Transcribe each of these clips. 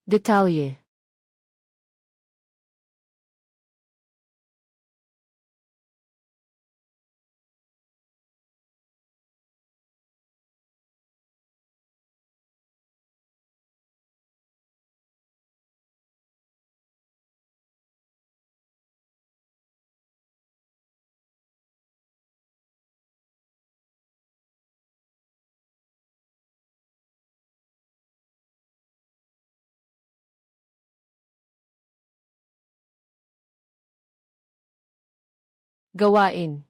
Detalye. Gawain.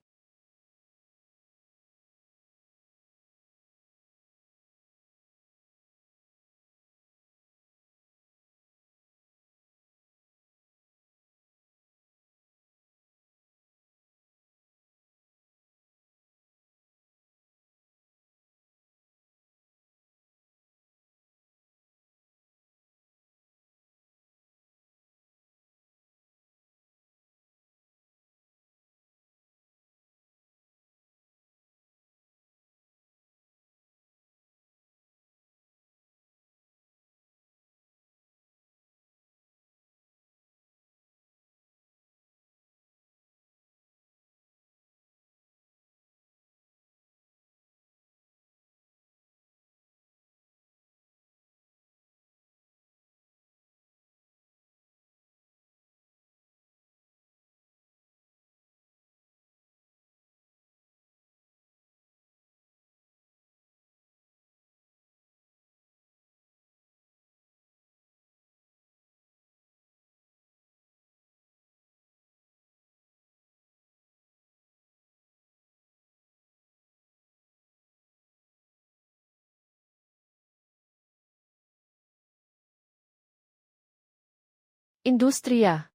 Industriya.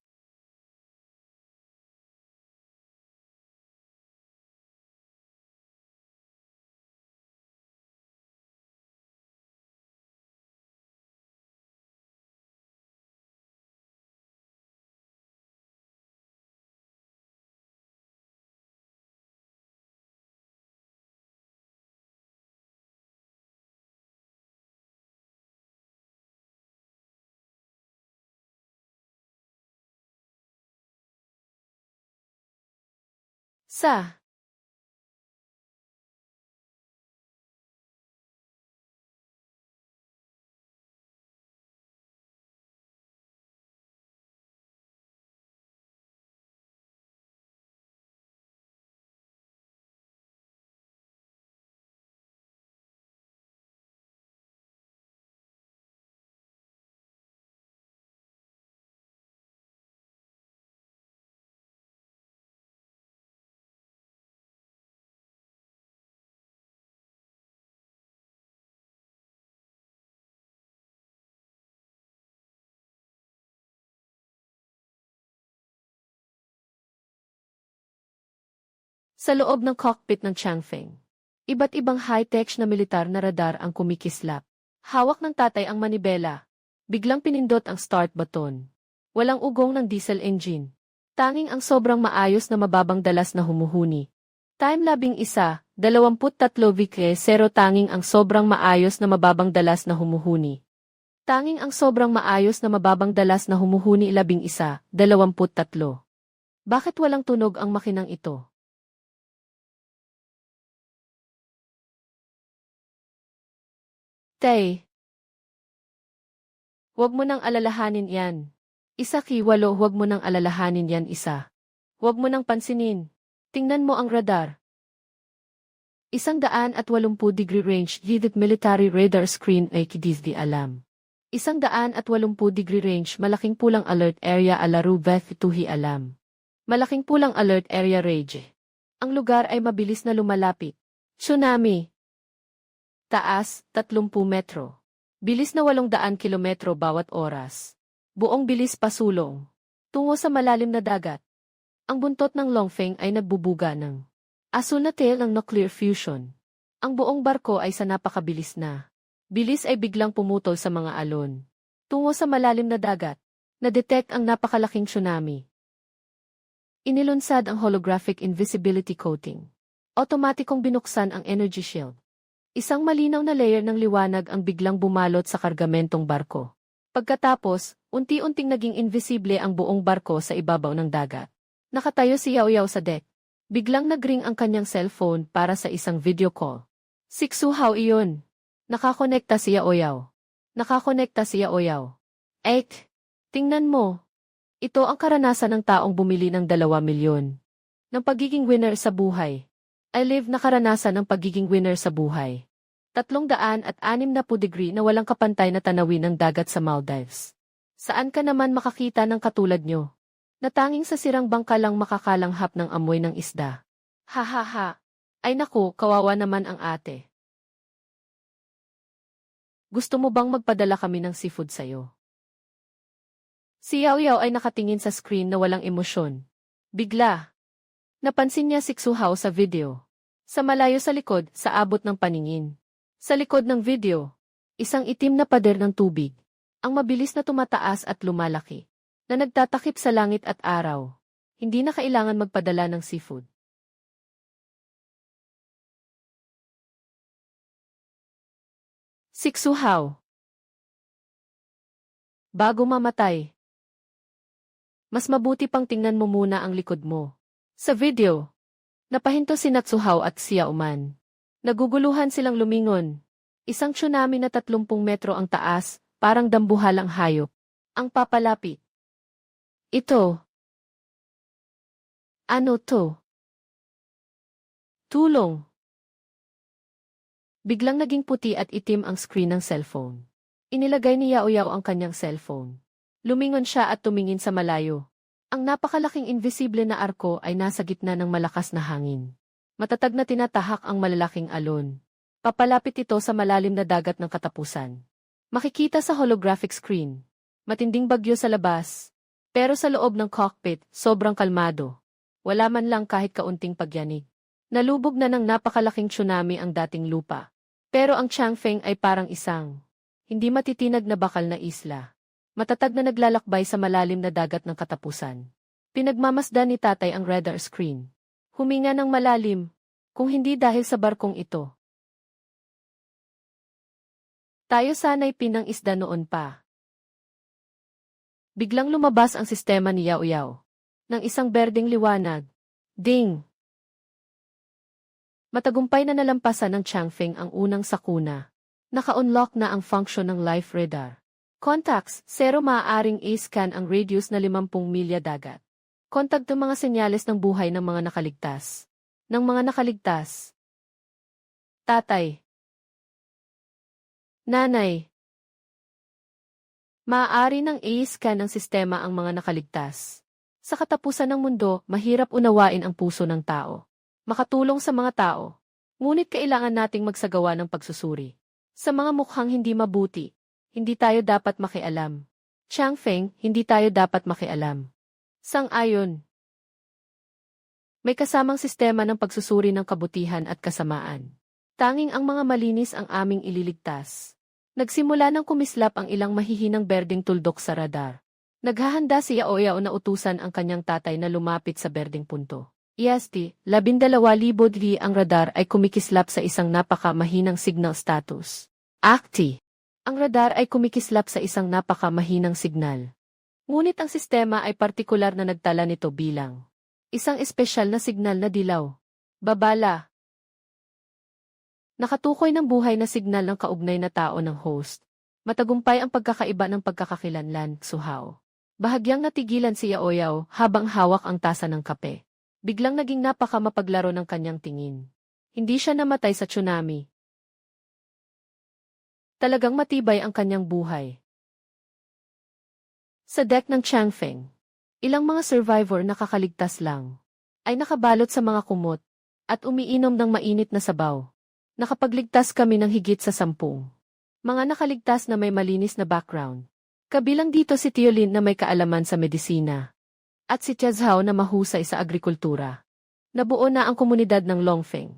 Sa. Sa loob ng cockpit ng Changfeng. Iba't ibang high-tech na militar na radar ang kumikislap. Hawak ng tatay ang manibela. Biglang pinindot ang start button. Walang ugong ng diesel engine. Tanging ang sobrang maayos na mababang dalas na humuhuni. Time labing 1:23 VK 0 tanging ang sobrang maayos na mababang dalas na humuhuni. Tanging ang sobrang maayos na mababang dalas na humuhuni 11:23. Bakit walang tunog ang makinang ito? Tay. Huwag mo nang alalahanin yan. Isa ki-8 huwag mo nang alalahanin yan isa. Huwag mo nang pansinin. Tingnan mo ang radar. 180-degree range guided military radar screen ay kidis di alam. 180-degree range malaking pulang alert area alaru veth tuhi alam. Malaking pulang alert area range. Ang lugar ay mabilis na lumalapit. Tsunami. Taas, 30 metro. Bilis na 800 kilometro bawat oras. Buong bilis pasulong. Tungo sa malalim na dagat. Ang buntot ng Longfeng ay nagbubuga ng asul na tail ng nuclear fusion. Ang buong barko ay sa napakabilis na. Bilis ay biglang pumutol sa mga alon. Tungo sa malalim na dagat. Na-detect ang napakalaking tsunami. Inilunsad ang holographic invisibility coating. Otomatikong binuksan ang energy shield. Isang malinaw na layer ng liwanag ang biglang bumalot sa kargamentong barko. Pagkatapos, unti-unting naging invisible ang buong barko sa ibabaw ng dagat. Nakatayo si Yao Yao sa deck. Biglang nagring ang kanyang cellphone para sa isang video call. Si Xu Hao iyon. Nakakonekta si Yao Yao. Nakakonekta si Yao Yao. Tingnan mo. Ito ang karanasan ng taong bumili ng 2 milyon. Ng pagiging winner sa buhay. I live na karanasan ng pagiging winner sa buhay. 360 degree na walang kapantay na tanawin ng dagat sa Maldives. Saan ka naman makakita ng katulad nyo? Natanging sa sirang bangka lang makakalanghap ng amoy ng isda. Ha ha ha. Ay naku, kawawa naman ang ate. Gusto mo bang magpadala kami ng seafood sa'yo? Si Yao Yao ay nakatingin sa screen na walang emosyon. Bigla. Napansin niya si Xu Hao sa video. Sa malayo sa likod, sa abot ng paningin. Sa likod ng video, isang itim na pader ng tubig. Ang mabilis na tumataas at lumalaki. Na nagtatakip sa langit at araw. Hindi na kailangan magpadala ng seafood. Si Xu Hao. Bago mamatay. Mas mabuti pang tingnan mo muna ang likod mo. Sa video, napahinto si Xu Hao at si Yao Man. Naguguluhan silang lumingon. Isang tsunami na 30 metro ang taas, parang dambuhalang hayop. Ang papalapit. Ito. Ano to? Tulong. Biglang naging puti at itim ang screen ng cellphone. Inilagay ni Yao Yao ang kanyang cellphone. Lumingon siya at tumingin sa malayo. Ang napakalaking invisible na arko ay nasa gitna ng malakas na hangin. Matatag na tinatahak ang malalaking alon. Papalapit ito sa malalim na dagat ng katapusan. Makikita sa holographic screen. Matinding bagyo sa labas. Pero sa loob ng cockpit, sobrang kalmado. Wala man lang kahit kaunting pagyanig. Nalubog na ng napakalaking tsunami ang dating lupa. Pero ang Changfeng ay parang isang hindi matitinag na bakal na isla. Matatag na naglalakbay sa malalim na dagat ng katapusan. Pinagmamasdan ni tatay ang radar screen. Huminga ng malalim, kung hindi dahil sa barkong ito. Tayo sana'y pinang isda noon pa. Biglang lumabas ang sistema ni Yao Yao. Ng isang berdeng liwanag. Ding! Matagumpay na nalampasan ng Changfeng ang unang sakuna. Naka-unlock na ang function ng life radar. Contacts, 0 maaaring i-scan ang radius na 50 milya dagat. Kontakto mga senyales ng buhay ng mga nakaligtas. Ng mga nakaligtas. Tatay. Nanay. Maaari nang i-scan ng sistema ang mga nakaligtas. Sa katapusan ng mundo, mahirap unawain ang puso ng tao. Makatulong sa mga tao. Ngunit kailangan nating magsagawa ng pagsusuri. Sa mga mukhang hindi mabuti, hindi tayo dapat makialam. Changfeng, hindi tayo dapat makialam. Sang-ayon. May kasamang sistema ng pagsusuri ng kabutihan at kasamaan. Tanging ang mga malinis ang aming ililigtas. Nagsimula ng kumislap ang ilang mahihinang berdeng tuldok sa radar. Naghahanda si Yao Yao na utusan ang kanyang tatay na lumapit sa berdeng punto. EST, 12,000 ang radar ay kumikislap sa isang napaka-mahinang signal status. ACTI. Ang radar ay kumikislap sa isang napaka-mahinang signal. Ngunit ang sistema ay partikular na nagtala nito bilang isang espesyal na signal na dilaw. Babala. Nakatukoy ng buhay na signal ng kaugnay na tao ng host. Matagumpay ang pagkakaiba ng pagkakakilanlan, Xu Hao. Bahagyang natigilan si Yao Yao habang hawak ang tasa ng kape. Biglang naging napaka-mapaglaro ng kanyang tingin. Hindi siya namatay sa tsunami. Talagang matibay ang kanyang buhay. Sa deck ng Changfeng, ilang mga survivor na kakaligtas lang ay nakabalot sa mga kumot at umiinom ng mainit na sabaw. Nakapagligtas kami ng higit sa 10. Mga nakaligtas na may malinis na background. Kabilang dito si Tiolin na may kaalaman sa medisina. At si Chazhao na mahusay sa agrikultura. Nabuo na ang komunidad ng Longfeng.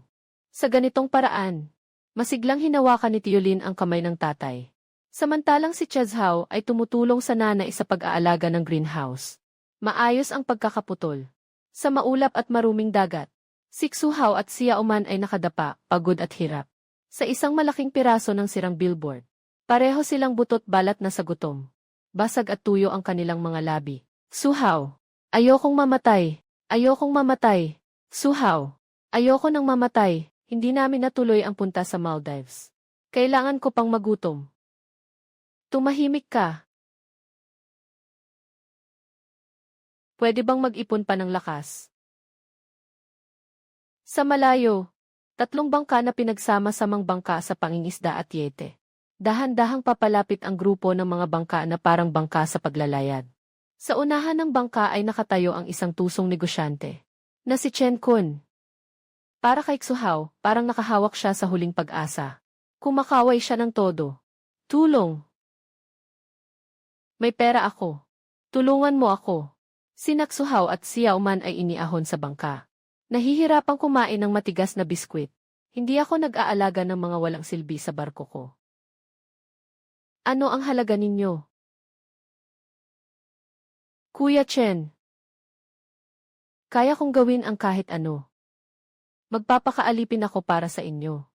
Sa ganitong paraan, masiglang hinawakan ni Tiolin ang kamay ng tatay. Samantalang si Chazhao ay tumutulong sa nanay sa pag-aalaga ng greenhouse. Maayos ang pagkakaputol. Sa maulap at maruming dagat, si Xu Hao at si Yao Man ay nakadapa, pagod at hirap. Sa isang malaking piraso ng sirang billboard. Pareho silang butot balat na sa gutom. Basag at tuyo ang kanilang mga labi. Suhaw! Ayokong mamatay! Ayokong mamatay! Suhaw! Ayoko nang mamatay! Hindi namin natuloy ang punta sa Maldives. Kailangan ko pang magutom. Tumahimik ka. Pwede bang mag-ipon pa ng lakas? Sa malayo, 3 bangka na pinagsama-samang bangka sa pangingisda at yete. Dahan-dahang papalapit ang grupo ng mga bangka na parang bangka sa paglalayag. Sa unahan ng bangka ay nakatayo ang isang tusong negosyante, na si Chen Kun. Para kay Suhaw, parang nakahawak siya sa huling pag-asa. Kumakaway siya ng todo. Tulong! May pera ako. Tulungan mo ako. Sina Suhaw at Xiao Man ay iniahon sa bangka. Nahihirapang kumain ng matigas na biskwit. Hindi ako nag-aalaga ng mga walang silbi sa barko ko. Ano ang halaga ninyo? Kuya Chen. Kaya kong gawin ang kahit ano. Magpapakaalipin ako para sa inyo.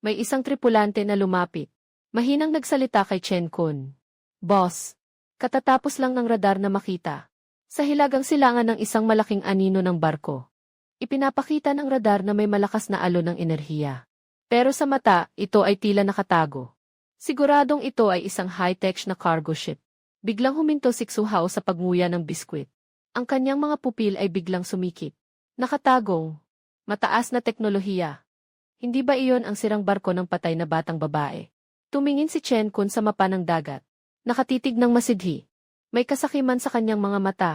May isang tripulante na lumapit. Mahinang nagsalita kay Chen Kun. Boss, katatapos lang ng radar na makita. Sa hilagang silangan ng isang malaking anino ng barko. Ipinapakita ng radar na may malakas na alon ng enerhiya. Pero sa mata, ito ay tila nakatago. Siguradong ito ay isang high-tech na cargo ship. Biglang huminto si Suhaw sa pagmuya ng biskwit. Ang kanyang mga pupil ay biglang sumikip. Nakatagong. Mataas na teknolohiya. Hindi ba iyon ang sirang barko ng patay na batang babae? Tumingin si Chen Kun sa mapa ng dagat. Nakatitig ng masidhi. May kasakiman sa kanyang mga mata.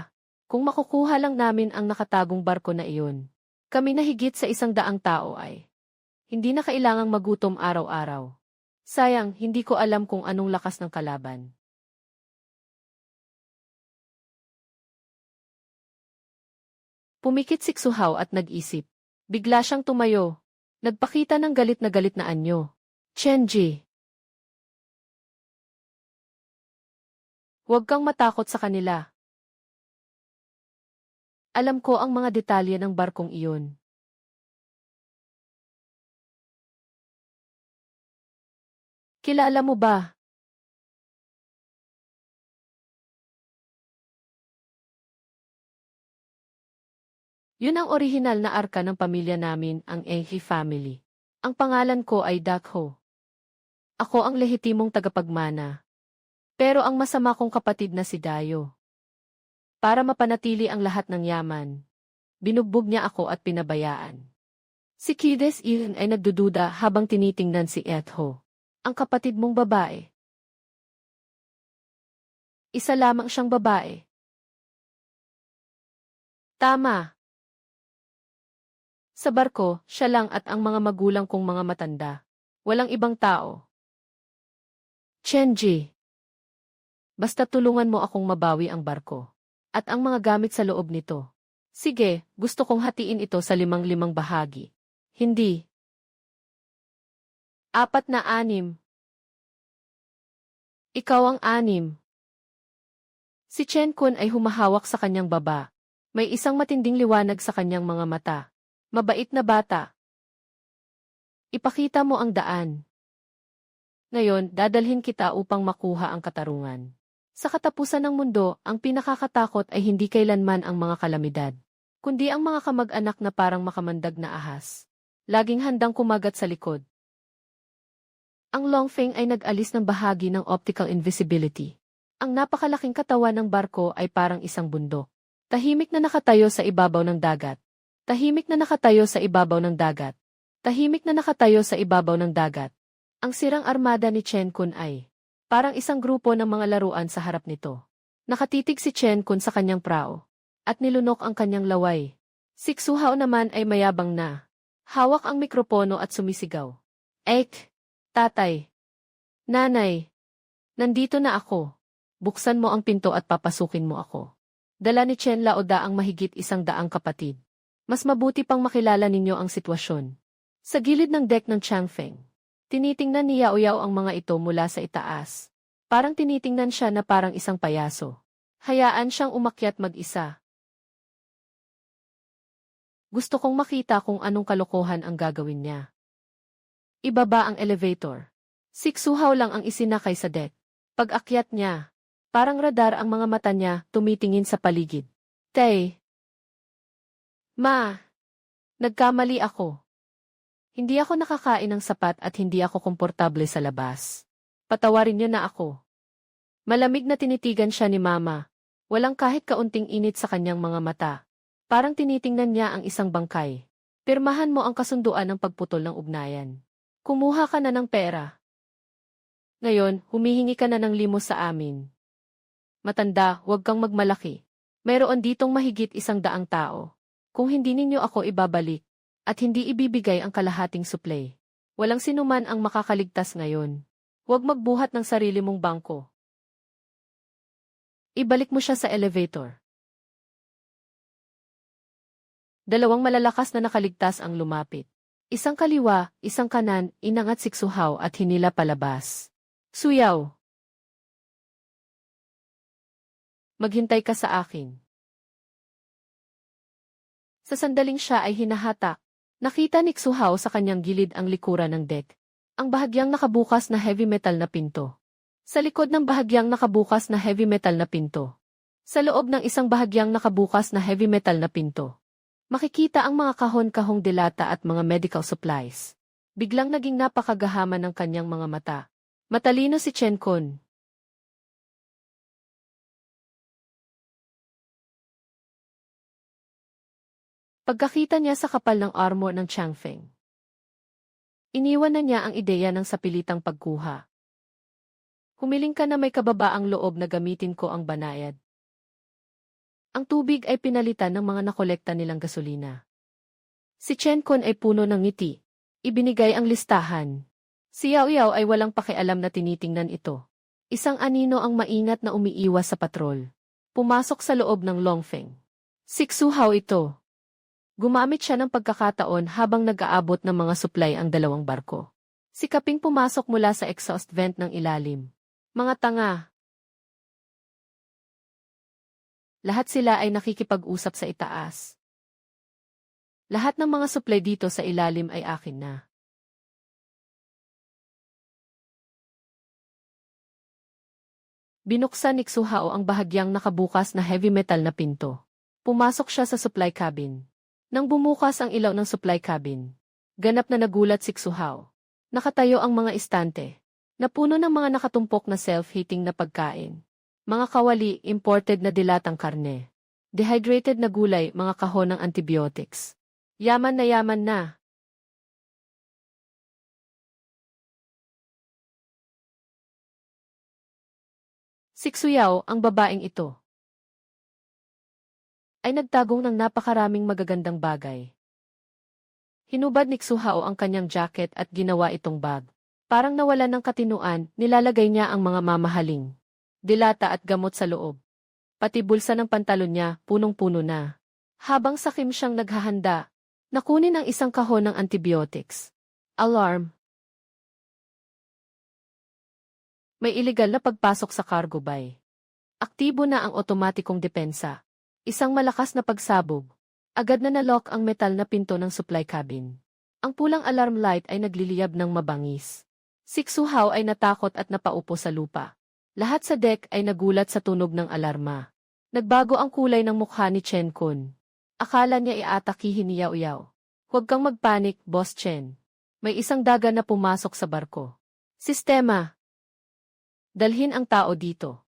Kung makukuha lang namin ang nakatagong barko na iyon, kami na higit sa 100 tao ay hindi na kailangang magutom araw-araw. Sayang, hindi ko alam kung anong lakas ng kalaban. Pumikit si Suhaw at nag-isip. Bigla siyang tumayo. Nagpakita ng galit na anyo. Chenji. Huwag kang matakot sa kanila. Alam ko ang mga detalye ng barkong iyon. Kilala mo ba? Yun ang orihinal na arka ng pamilya namin, ang Ehi family. Ang pangalan ko ay Dakho. Ako ang lehitimong tagapagmana. Pero ang masama kong kapatid na si Dayo. Para mapanatili ang lahat ng yaman, binugbog niya ako at pinabayaan. Si Kides Ian ay nagdududa habang tinitingnan si Etho, ang kapatid mong babae. Isa lamang siyang babae. Tama. Sa barko, siya lang at ang mga magulang kong mga matanda. Walang ibang tao. Chenji. Basta tulungan mo akong mabawi ang barko. At ang mga gamit sa loob nito. Sige, gusto kong hatiin ito sa 5 bahagi. Hindi. 4 na 6. Ikaw ang 6. Si Chen Kun ay humahawak sa kanyang baba. May isang matinding liwanag sa kanyang mga mata. Mabait na bata. Ipakita mo ang daan. Ngayon, dadalhin kita upang makuha ang katarungan. Sa katapusan ng mundo, ang pinakakatakot ay hindi kailanman ang mga kalamidad, kundi ang mga kamag-anak na parang makamandag na ahas. Laging handang kumagat sa likod. Ang Longfeng ay nag-alis ng bahagi ng optical invisibility. Ang napakalaking katawan ng barko ay parang isang bundok. Tahimik na nakatayo sa ibabaw ng dagat. Tahimik na nakatayo sa ibabaw ng dagat. Tahimik na nakatayo sa ibabaw ng dagat. Ang sirang armada ni Chen Kun ay parang isang grupo ng mga laruan sa harap nito. Nakatitig si Chen Kun sa kanyang prao at nilunok ang kanyang laway. Si Suhaw naman ay mayabang na. Hawak ang mikropono at sumisigaw. Ek! Tatay! Nanay! Nandito na ako. Buksan mo ang pinto at papasukin mo ako. Dala ni Chen Laoda ang mahigit 100 kapatid. Mas mabuti pang makilala ninyo ang sitwasyon. Sa gilid ng deck ng Changfeng, tinitingnan ni Yao Yao ang mga ito mula sa itaas. Parang tinitingnan siya na parang isang payaso. Hayaan siyang umakyat mag-isa. Gusto kong makita kung anong kalokohan ang gagawin niya. Ibaba ang elevator. Si Suhaw lang ang isinakay sa deck. Pag-akyat niya, Parang radar ang mga mata niya, tumitingin sa paligid. Tay! Ma! Nagkamali ako. Hindi ako nakakain ng sapat at hindi ako komportable sa labas. Patawarin niyo na ako. Malamig na tinitigan siya ni Mama. Walang kahit kaunting init sa kanyang mga mata. Parang tinitingnan niya ang isang bangkay. Pirmahan mo ang kasunduan ng pagputol ng ugnayan. Kumuha ka na ng pera. Ngayon, humihingi ka na ng limos sa amin. Matanda, huwag kang magmalaki. Mayroon ditong mahigit 100 tao. Kung hindi ninyo ako ibabalik, at hindi ibibigay ang kalahating suplay, walang sinuman ang makakaligtas ngayon. Huwag magbuhat ng sarili mong bangko. Ibalik mo siya sa elevator. Dalawang malalakas na nakaligtas ang lumapit. Isang kaliwa, isang kanan, inangat si Xu at hinila palabas. Suyaw! Maghintay ka sa akin. Sa sandaling siya ay hinahatak. Nakita ni Xu sa kanyang gilid ang likuran ng deck. Ang bahagyang nakabukas na heavy metal na pinto. Sa likod ng bahagyang nakabukas na heavy metal na pinto. Sa loob ng isang bahagyang nakabukas na heavy metal na pinto. Makikita ang mga kahon-kahong delata at mga medical supplies. Biglang naging napakagahaman ng kanyang mga mata. Matalino si Chen Kun. Pagkakita niya sa kapal ng armor ng Changfeng, iniwan na niya ang ideya ng sapilitang pagkuha. Humiling ka na may kababaang loob na gamitin ko ang banayad. Ang tubig ay pinalitan ng mga nakolekta nilang gasolina. Si Chen Kun ay puno ng ngiti. Ibinigay ang listahan. Si Yao Yao ay walang pakialam na tinitingnan ito. Isang anino ang maingat na umiiwas sa patrol. Pumasok sa loob ng Longfeng. Si Xu ito. Gumamit siya ng pagkakataon habang nag-aabot ng mga supply ang dalawang barko. Si Kaping pumasok mula sa exhaust vent ng ilalim. Mga tanga. Lahat sila ay nakikipag-usap sa itaas. Lahat ng mga supply dito sa ilalim ay akin na. Binuksan ni Xu ang bahagyang nakabukas na heavy metal na pinto. Pumasok siya sa supply cabin. Nang bumukas ang ilaw ng supply cabin, ganap na nagulat si Xu. Nakatayo ang mga istante, napuno ng mga nakatumpok na self-heating na pagkain. Mga kawali, imported na dilatang karne. Dehydrated na gulay, mga kahon ng antibiotics. Yaman na yaman na. Si Xu ang babaeng ito, ay nagtagong ng napakaraming magagandang bagay. Hinubad ni Xu ang kanyang jacket at ginawa itong bag. Parang nawalan ng katinuan, nilalagay niya ang mga mamahaling dilata at gamot sa loob. Pati bulsa ng pantalon niya, punong-puno na. Habang sakim siyang naghahanda, nakunin ang isang kahon ng antibiotics. Alarm! May iligal na pagpasok sa cargo bay. Aktibo na ang otomatikong depensa. Isang malakas na pagsabog. Agad na nalock ang metal na pinto ng supply cabin. Ang pulang alarm light ay nagliliyab ng mabangis. Si Xu ay natakot at napaupo sa lupa. Lahat sa deck ay nagulat sa tunog ng alarma. Nagbago ang kulay ng mukha ni Chen Kun. Akala niya iatakihin ni Yao Yao. Huwag kang magpanik, Boss Chen. May isang daga na pumasok sa barko. Sistema. Dalhin ang tao dito.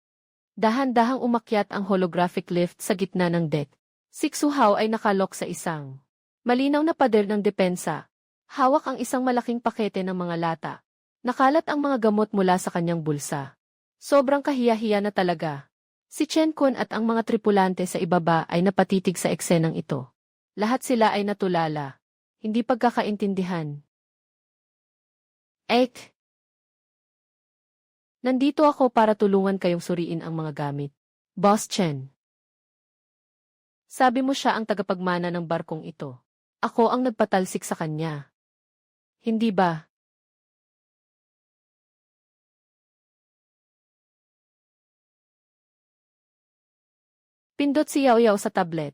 Dahan-dahang umakyat ang holographic lift sa gitna ng deck. Si Xu ay nakalok sa isang malinaw na pader ng depensa. Hawak ang isang malaking pakete ng mga lata. Nakalat ang mga gamot mula sa kanyang bulsa. Sobrang kahiya-hiya na talaga. Si Chen Kun at ang mga tripulante sa ibaba ay napatitig sa eksenang ito. Lahat sila ay natulala. Hindi pagkakaintindihan. Ek! Nandito ako para tulungan kayong suriin ang mga gamit. Boss Chen. Sabi mo siya ang tagapagmana ng barkong ito. Ako ang nagpatalsik sa kanya. Hindi ba? Pindot si Yao Yao sa tablet.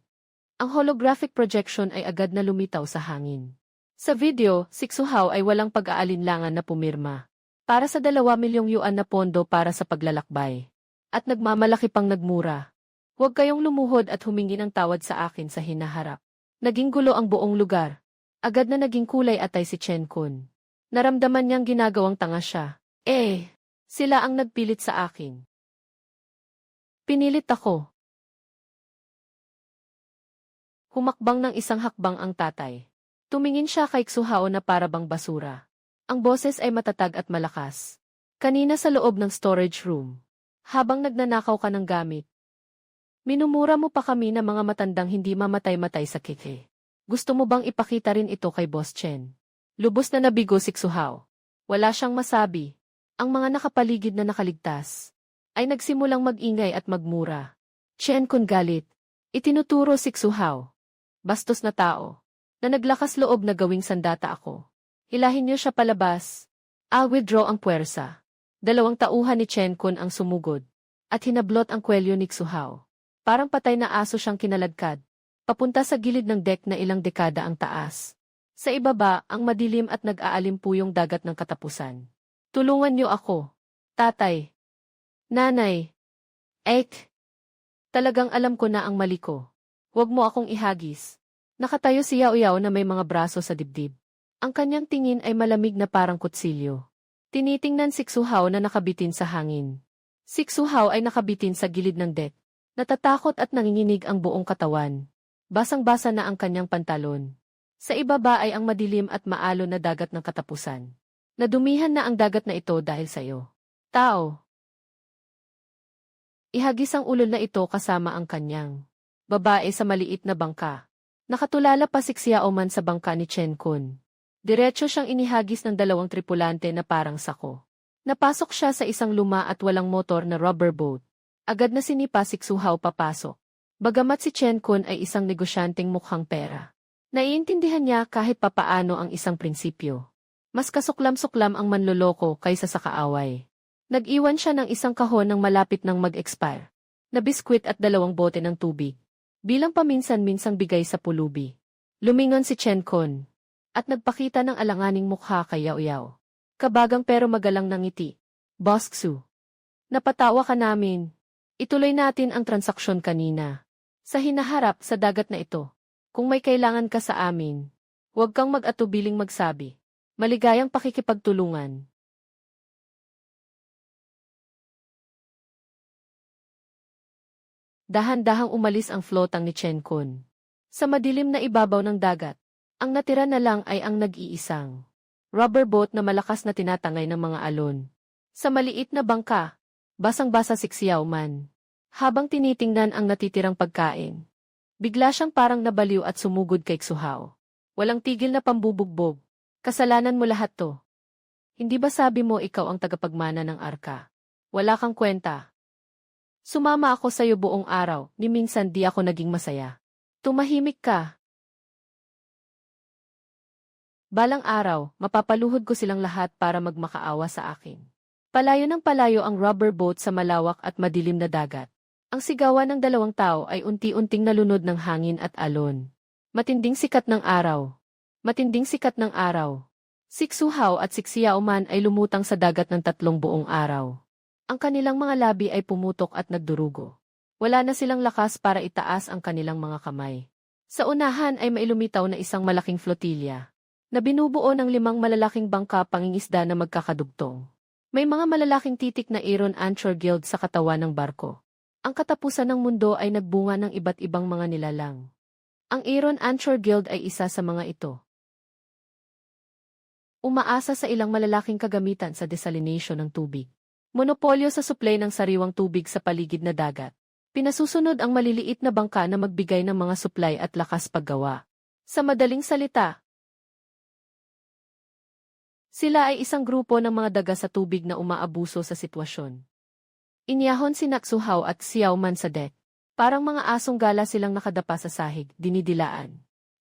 Ang holographic projection ay agad na lumitaw sa hangin. Sa video, si Xu ay walang pag-aalinlangan na pumirma. Para sa 2 milyong yuan na pondo para sa paglalakbay. at nagmamalaki pang nagmura. Huwag kayong lumuhod at humingi ng tawad sa akin sa hinaharap. Naging gulo ang buong lugar. Agad na naging kulay atay si Chen Kun. Naramdaman niyang ginagawang tanga siya. Sila ang nagpilit sa akin. Pinilit ako. Humakbang ng isang hakbang ang tatay. Tumingin siya kay Xuhao na parabang basura. Ang boses ay matatag at malakas. Kanina sa loob ng storage room. Habang nagnanakaw ka ng gamit. Minumura mo pa kami na mga matandang hindi mamatay-matay sa kike. Gusto mo bang ipakita rin ito kay Boss Chen? Lubos na nabigo si Xuhao. Wala siyang masabi. Ang mga nakapaligid na nakaligtas ay nagsimulang mag-ingay at magmura. Chen Kun galit. Itinuturo si Xuhao. Bastos na tao. Na naglakas loob na gawing sandata ako. Hilahin niyo siya palabas. I'll withdraw ang puwersa. 2 tauhan ni Chen Kun ang sumugod. At hinablot ang kwelyo ni Xuhao. Parang patay na aso siyang kinaladkad. Papunta sa gilid ng deck na ilang dekada ang taas. Sa ibaba, ang madilim at nag-aalimpuyong dagat ng katapusan. Tulungan niyo ako. Tatay. Nanay. Talagang alam ko na ang mali ko. Huwag mo akong ihagis. Nakatayo si Yao Yao na may mga braso sa dibdib. Ang kanyang tingin ay malamig na parang kutsilyo. Tinitingnan si Xuhao na nakabitin sa hangin. Si Xuhao ay nakabitin sa gilid ng deck. Natatakot at nanginginig ang buong katawan. Basang-basa na ang kanyang pantalon. Sa ibaba ay ang madilim at maalon na dagat ng katapusan. Nadumihan na ang dagat na ito dahil sa iyo. Tao. Ihagis ang ulo na ito kasama ang kanyang babae sa maliit na bangka. Nakatulala pa si Xiao Man sa bangka ni Chen Kun. Diretso siyang inihagis ng 2 tripulante na parang sako. Napasok siya sa isang luma at walang motor na rubber boat. Agad na sinipa si Xuhao papasok. Bagamat si Chen Kun ay isang negosyanteng mukhang pera. Naiintindihan niya kahit papaano ang isang prinsipyo. Mas kasuklam-suklam ang manloloko kaysa sa kaaway. Nag-iwan siya ng isang kahon ng malapit ng mag-expire. Na biskwit at 2 bote ng tubig. Bilang paminsan-minsang bigay sa pulubi. Lumingon si Chen Kun. At nagpakita ng alanganing mukha kay Yao Yao. Kabagang pero magalang ng ngiti. Boss Xu. Napatawa ka namin. Ituloy natin ang transaksyon kanina. Sa hinaharap sa dagat na ito. Kung may kailangan ka sa amin, huwag kang mag-atubiling magsabi. Maligayang pakikipagtulungan. Dahan-dahang umalis ang flotang ni Chen Kun. Sa madilim na ibabaw ng dagat, ang natira na lang ay ang nag-iisang rubber boat na malakas na tinatangay ng mga alon. Sa maliit na bangka, basang-basa si Xiao Man. Habang tinitingnan ang natitirang pagkain, bigla siyang parang nabaliw at sumugod kay Xuhao. Walang tigil na pambubugbog. Kasalanan mo lahat to. Hindi ba sabi mo ikaw ang tagapagmana ng arka? Wala kang kwenta. Sumama ako sa iyo buong araw, ni minsan di ako naging masaya. Tumahimik ka. Balang araw, mapapaluhod ko silang lahat para magmakaawa sa akin. Palayo ng palayo ang rubber boat sa malawak at madilim na dagat. Ang sigawan ng 2 tao ay unti-unting nalunod ng hangin at alon. Matinding sikat ng araw. Matinding sikat ng araw. Si Xuhao at si Xiao Man ay lumutang sa dagat ng 3 buong araw. Ang kanilang mga labi ay pumutok at nagdurugo. Wala na silang lakas para itaas ang kanilang mga kamay. Sa unahan ay mailumitaw na isang malaking flotilya, na binubuo ng 5 malalaking bangka pangingisda na magkakadugtong. May mga malalaking titik na Iron Anchor Guild sa katawan ng barko. Ang katapusan ng mundo ay nagbunga ng iba't ibang mga nilalang. Ang Iron Anchor Guild ay isa sa mga ito. Umaasa sa ilang malalaking kagamitan sa desalination ng tubig. Monopolyo sa supply ng sariwang tubig sa paligid na dagat. Pinasusunod ang maliliit na bangka na magbigay ng mga supply at lakas paggawa. Sa madaling salita, sila ay isang grupo ng mga daga sa tubig na umaabuso sa sitwasyon. Inyahon si Xuhao at Xiao Man sa deck. Parang mga asong gala silang nakadapa sa sahig, dinidilaan.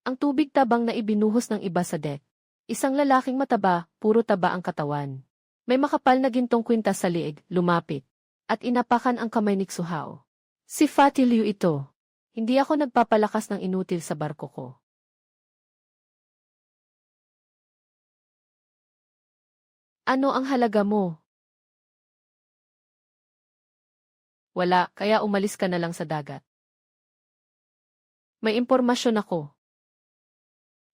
Ang tubig tabang na ibinuhos ng iba sa deck. Isang lalaking mataba, puro taba ang katawan. May makapal na gintong kwintas sa liig, lumapit. At inapakan ang kamay ni Xuhao. Si Fatty Liu ito. Hindi ako nagpapalakas ng inutil sa barko ko. Ano ang halaga mo? Wala, kaya umalis ka na lang sa dagat. May impormasyon ako.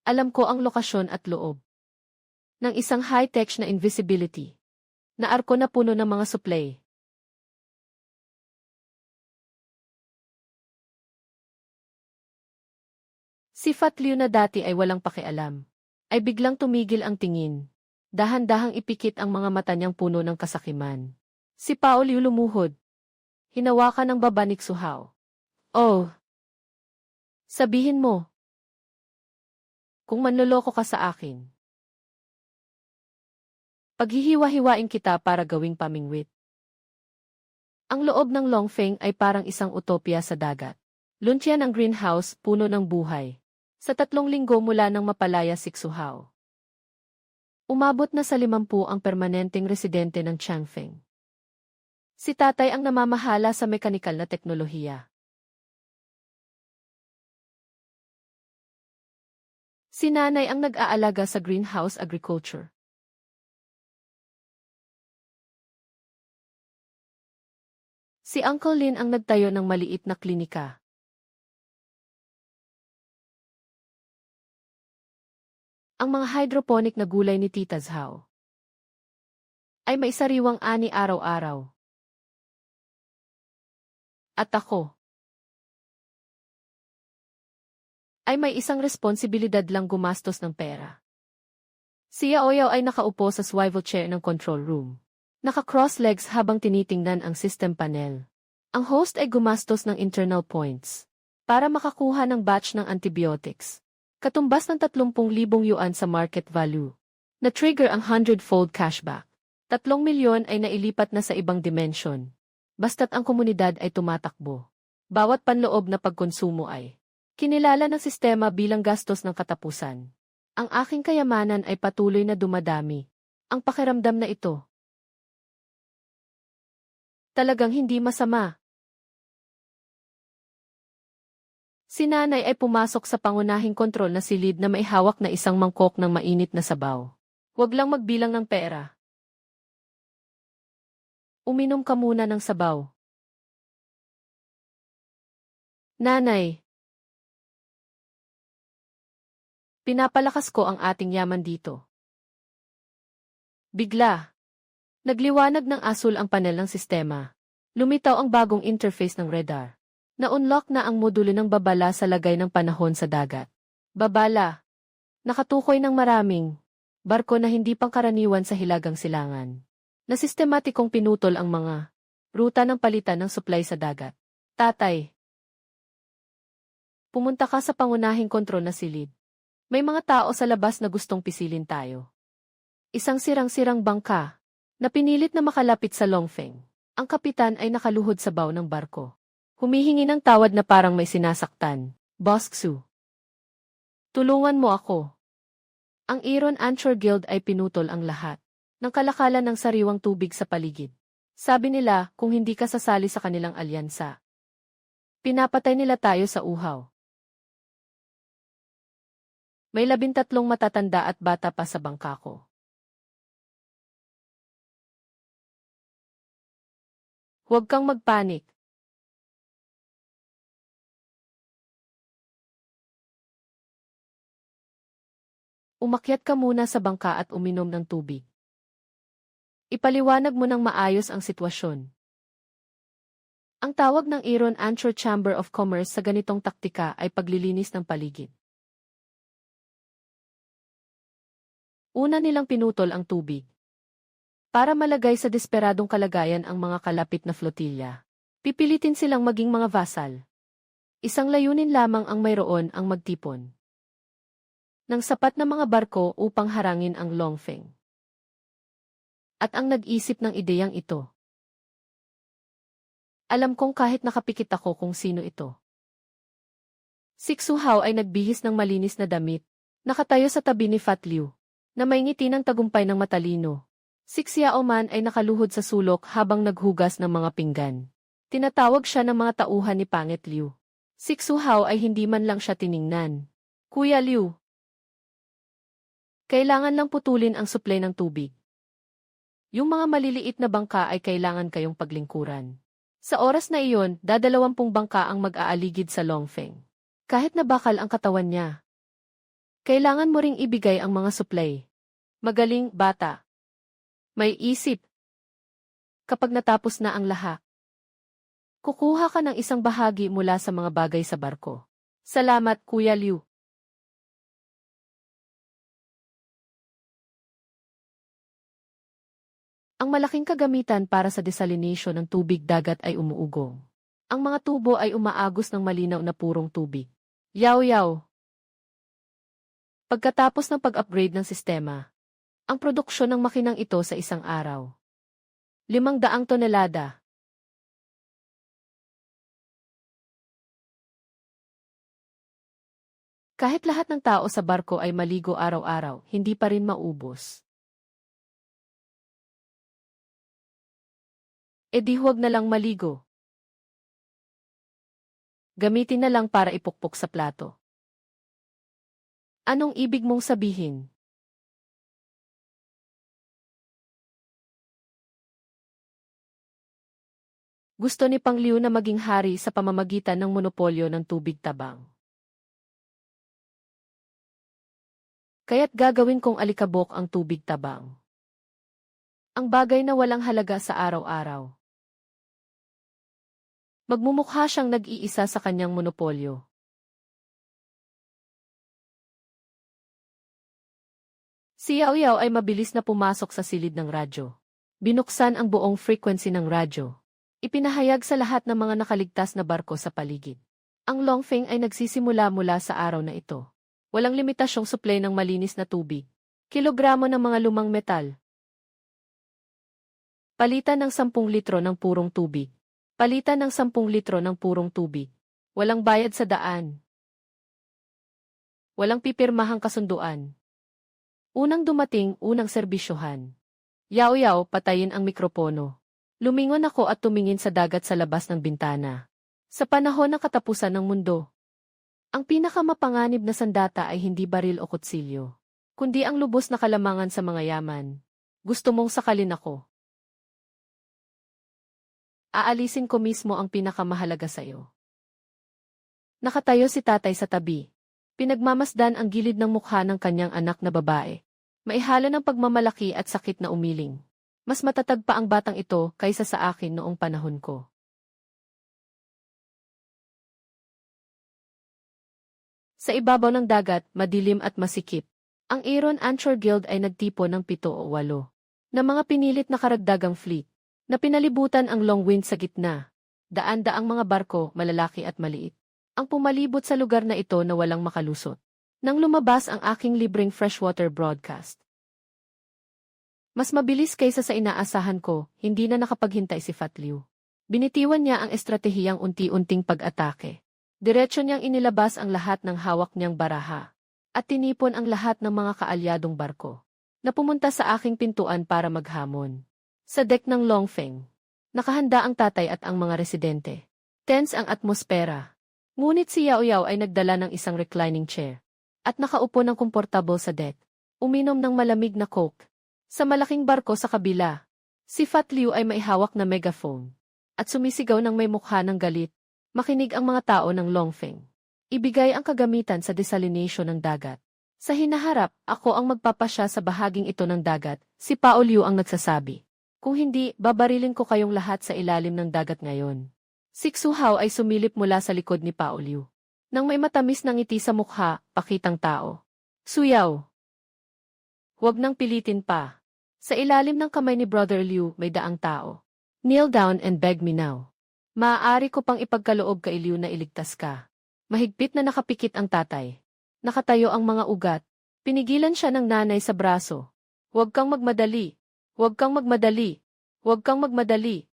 Alam ko ang lokasyon at loob ng isang high-tech na invisibility na arko na puno ng mga supply. Si Fat Liu na dati ay walang pakialam, ay biglang tumigil ang tingin. Dahan-dahang ipikit ang mga mata niyang puno ng kasakiman. Si Pao Liu lumuhod. Hinawakan ng baba ni Xu Hao. Oh! Sabihin mo, kung manloloko ka sa akin, paghihiwa-hiwain kita para gawing pamingwit. Ang loob ng Longfeng ay parang isang utopia sa dagat. Luntian ang greenhouse, puno ng buhay. Sa 3 linggo mula nang mapalaya si Xu Hao, umabot na sa 50 ang permanenteng residente ng Changfeng. Si tatay ang namamahala sa mekanikal na teknolohiya. Si nanay ang nag-aalaga sa greenhouse agriculture. Si Uncle Lin ang nagtayo ng maliit na klinika. Ang mga hydroponic na gulay ni Tita Zhao ay may sariwang ani araw-araw. At ako ay may isang responsibilidad lang gumastos ng pera. Si Yao Yao ay nakaupo sa swivel chair ng control room. Naka-cross legs habang tinitingnan ang system panel. Ang host ay gumastos ng internal points para makakuha ng batch ng antibiotics. Katumbas ng 30,000 yuan sa market value. Na-trigger ang 100-fold cashback. 3 milyon ay nailipat na sa ibang dimension. Basta't ang komunidad ay tumatakbo. Bawat panloob na pagkonsumo ay kinilala ng sistema bilang gastos ng katapusan. Ang aking kayamanan ay patuloy na dumadami. Ang pakiramdam na ito talagang hindi masama. Si nanay ay pumasok sa pangunahing kontrol na silid na may hawak na isang mangkok ng mainit na sabaw. Huwag lang magbilang ng pera. Uminom ka muna ng sabaw. Nanay. Pinapalakas ko ang ating yaman dito. Bigla. Nagliwanag ng asul ang panel ng sistema. Lumitaw ang bagong interface ng radar. Na-unlock na ang modulo ng babala sa lagay ng panahon sa dagat. Babala. Nakatukoy ng maraming barko na hindi pangkaraniwan sa hilagang silangan. Na sistematikong pinutol ang mga ruta ng palitan ng supply sa dagat. Tatay. Pumunta ka sa pangunahing kontrol na silid. May mga tao sa labas na gustong pisilin tayo. Isang sirang-sirang bangka na pinilit na makalapit sa Longfeng. Ang kapitan ay nakaluhod sa bow ng barko. Humihingi ng tawad na parang may sinasaktan. Boss Xu. Tulungan mo ako. Ang Iron Anchor Guild ay pinutol ang lahat ng kalakalan ng sariwang tubig sa paligid. Sabi nila kung hindi ka sasali sa kanilang alyansa, pinapatay nila tayo sa uhaw. May 13 matatanda at bata pa sa bangka ko. Huwag kang magpanik. Umakyat ka muna sa bangka at uminom ng tubig. Ipaliwanag mo ng maayos ang sitwasyon. Ang tawag ng Iron Anchor Chamber of Commerce sa ganitong taktika ay paglilinis ng paligid. Una nilang pinutol ang tubig para malagay sa desperadong kalagayan ang mga kalapit na flotilya. Pipilitin silang maging mga vassal. Isang layunin lamang ang mayroon ang magtipon ng sapat na mga barko upang harangin ang Longfeng. At ang nag-isip ng ideyang ito. Alam kong kahit nakapikit ako kung sino ito. Si Xu Hao ay nagbihis ng malinis na damit, nakatayo sa tabi ni Fat Liu, na may ngiti ng tagumpay ng matalino. Si Xiao Man ay nakaluhod sa sulok habang naghugas ng mga pinggan. Tinatawag siya ng mga tauhan ni Pangit Liu. Si Xu Hao ay hindi man lang siya tiningnan. Kuya Liu, kailangan lang putulin ang supply ng tubig. Yung mga maliliit na bangka ay kailangan kayong paglingkuran. Sa oras na iyon, 20 bangka ang mag-aaligid sa Longfeng. Kahit na bakal ang katawan niya. Kailangan mo ring ibigay ang mga supply. Magaling, bata. May isip. Kapag natapos na ang lahat, kukuha ka ng isang bahagi mula sa mga bagay sa barko. Salamat, Kuya Liu. Ang malaking kagamitan para sa desalination ng tubig dagat ay umuugong. Ang mga tubo ay umaagos ng malinaw na purong tubig. Yaw-yaw. Pagkatapos ng pag-upgrade ng sistema, ang produksyon ng makinang ito sa isang araw. 500 tonelada. Kahit lahat ng tao sa barko ay maligo araw-araw, hindi pa rin maubos. E di huwag na lang maligo. Gamitin na lang para ipukpok sa plato. Anong ibig mong sabihin? Gusto ni Pang Liu na maging hari sa pamamagitan ng monopolyo ng tubig tabang. Kaya't gagawin kong alikabok ang tubig tabang. Ang bagay na walang halaga sa araw-araw. Magmumukha siyang nag-iisa sa kanyang monopolyo. Si Yao Yao ay mabilis na pumasok sa silid ng radyo. Binuksan ang buong frequency ng radyo. Ipinahayag sa lahat ng mga nakaligtas na barko sa paligid. Ang Longfeng ay nagsisimula mula sa araw na ito. Walang limitasyong supply ng malinis na tubig. Kilogramo ng mga lumang metal. Palitan ng 10 litro ng purong tubig. Palitan ng 10 litro ng purong tubig. Walang bayad sa daan. Walang pipirmahang kasunduan. Unang dumating, unang serbisyohan. Yao Yao, patayin ang mikropono. Lumingon ako at tumingin sa dagat sa labas ng bintana. Sa panahon ng katapusan ng mundo, ang pinakamapanganib na sandata ay hindi baril o kutsilyo, kundi ang lubos na kalamangan sa mga yaman. Gusto mong sakalin ako? Aalisin ko mismo ang pinakamahalaga sa iyo. Nakatayo si tatay sa tabi. Pinagmamasdan ang gilid ng mukha ng kanyang anak na babae. Maihalo ng pagmamalaki at sakit na umiling. Mas matatag pa ang batang ito kaysa sa akin noong panahon ko. Sa ibabaw ng dagat, madilim at masikip. Ang Aeron Anchor Guild ay nagtipo ng 7 o 8 na mga pinilit na karagdagang fleet na pinalibutan ang Longwind sa gitna. Daan-daang mga barko, malalaki at maliit, ang pumalibot sa lugar na ito na walang makalusot. Nang lumabas ang aking libreng freshwater broadcast. Mas mabilis kaysa sa inaasahan ko, hindi na nakapaghintay si Fat Liu. Binitiwan niya ang estratehiyang unti-unting pag-atake. Diretso niyang inilabas ang lahat ng hawak niyang baraha. At tinipon ang lahat ng mga kaalyadong barko na pumunta sa aking pintuan para maghamon. Sa deck ng Longfeng, nakahanda ang tatay at ang mga residente. Tense ang atmosfera. Ngunit si Yao Yao ay nagdala ng isang reclining chair at nakaupo ng komportable sa deck. Uminom ng malamig na coke. Sa malaking barko sa kabila, si Fat Liu ay may hawak na megaphone at sumisigaw ng may mukha ng galit. Makinig ang mga tao ng Longfeng. Ibigay ang kagamitan sa desalination ng dagat. Sa hinaharap, ako ang magpapasya sa bahaging ito ng dagat, si Pao Liu ang nagsasabi. Kung hindi, babarilin ko kayong lahat sa ilalim ng dagat ngayon. Si Xu Hao ay sumilip mula sa likod ni Pao Liu. Nang may matamis na ngiti sa mukha, pakitang tao. Suyaw. Huwag nang pilitin pa. Sa ilalim ng kamay ni Brother Liu may daang tao. Kneel down and beg me now. Maaari ko pang ipagkaloob kay Liu na iligtas ka. Mahigpit na nakapikit ang tatay. Nakatayo ang mga ugat. Pinigilan siya ng nanay sa braso. Huwag kang magmadali. Huwag kang magmadali. Huwag kang magmadali.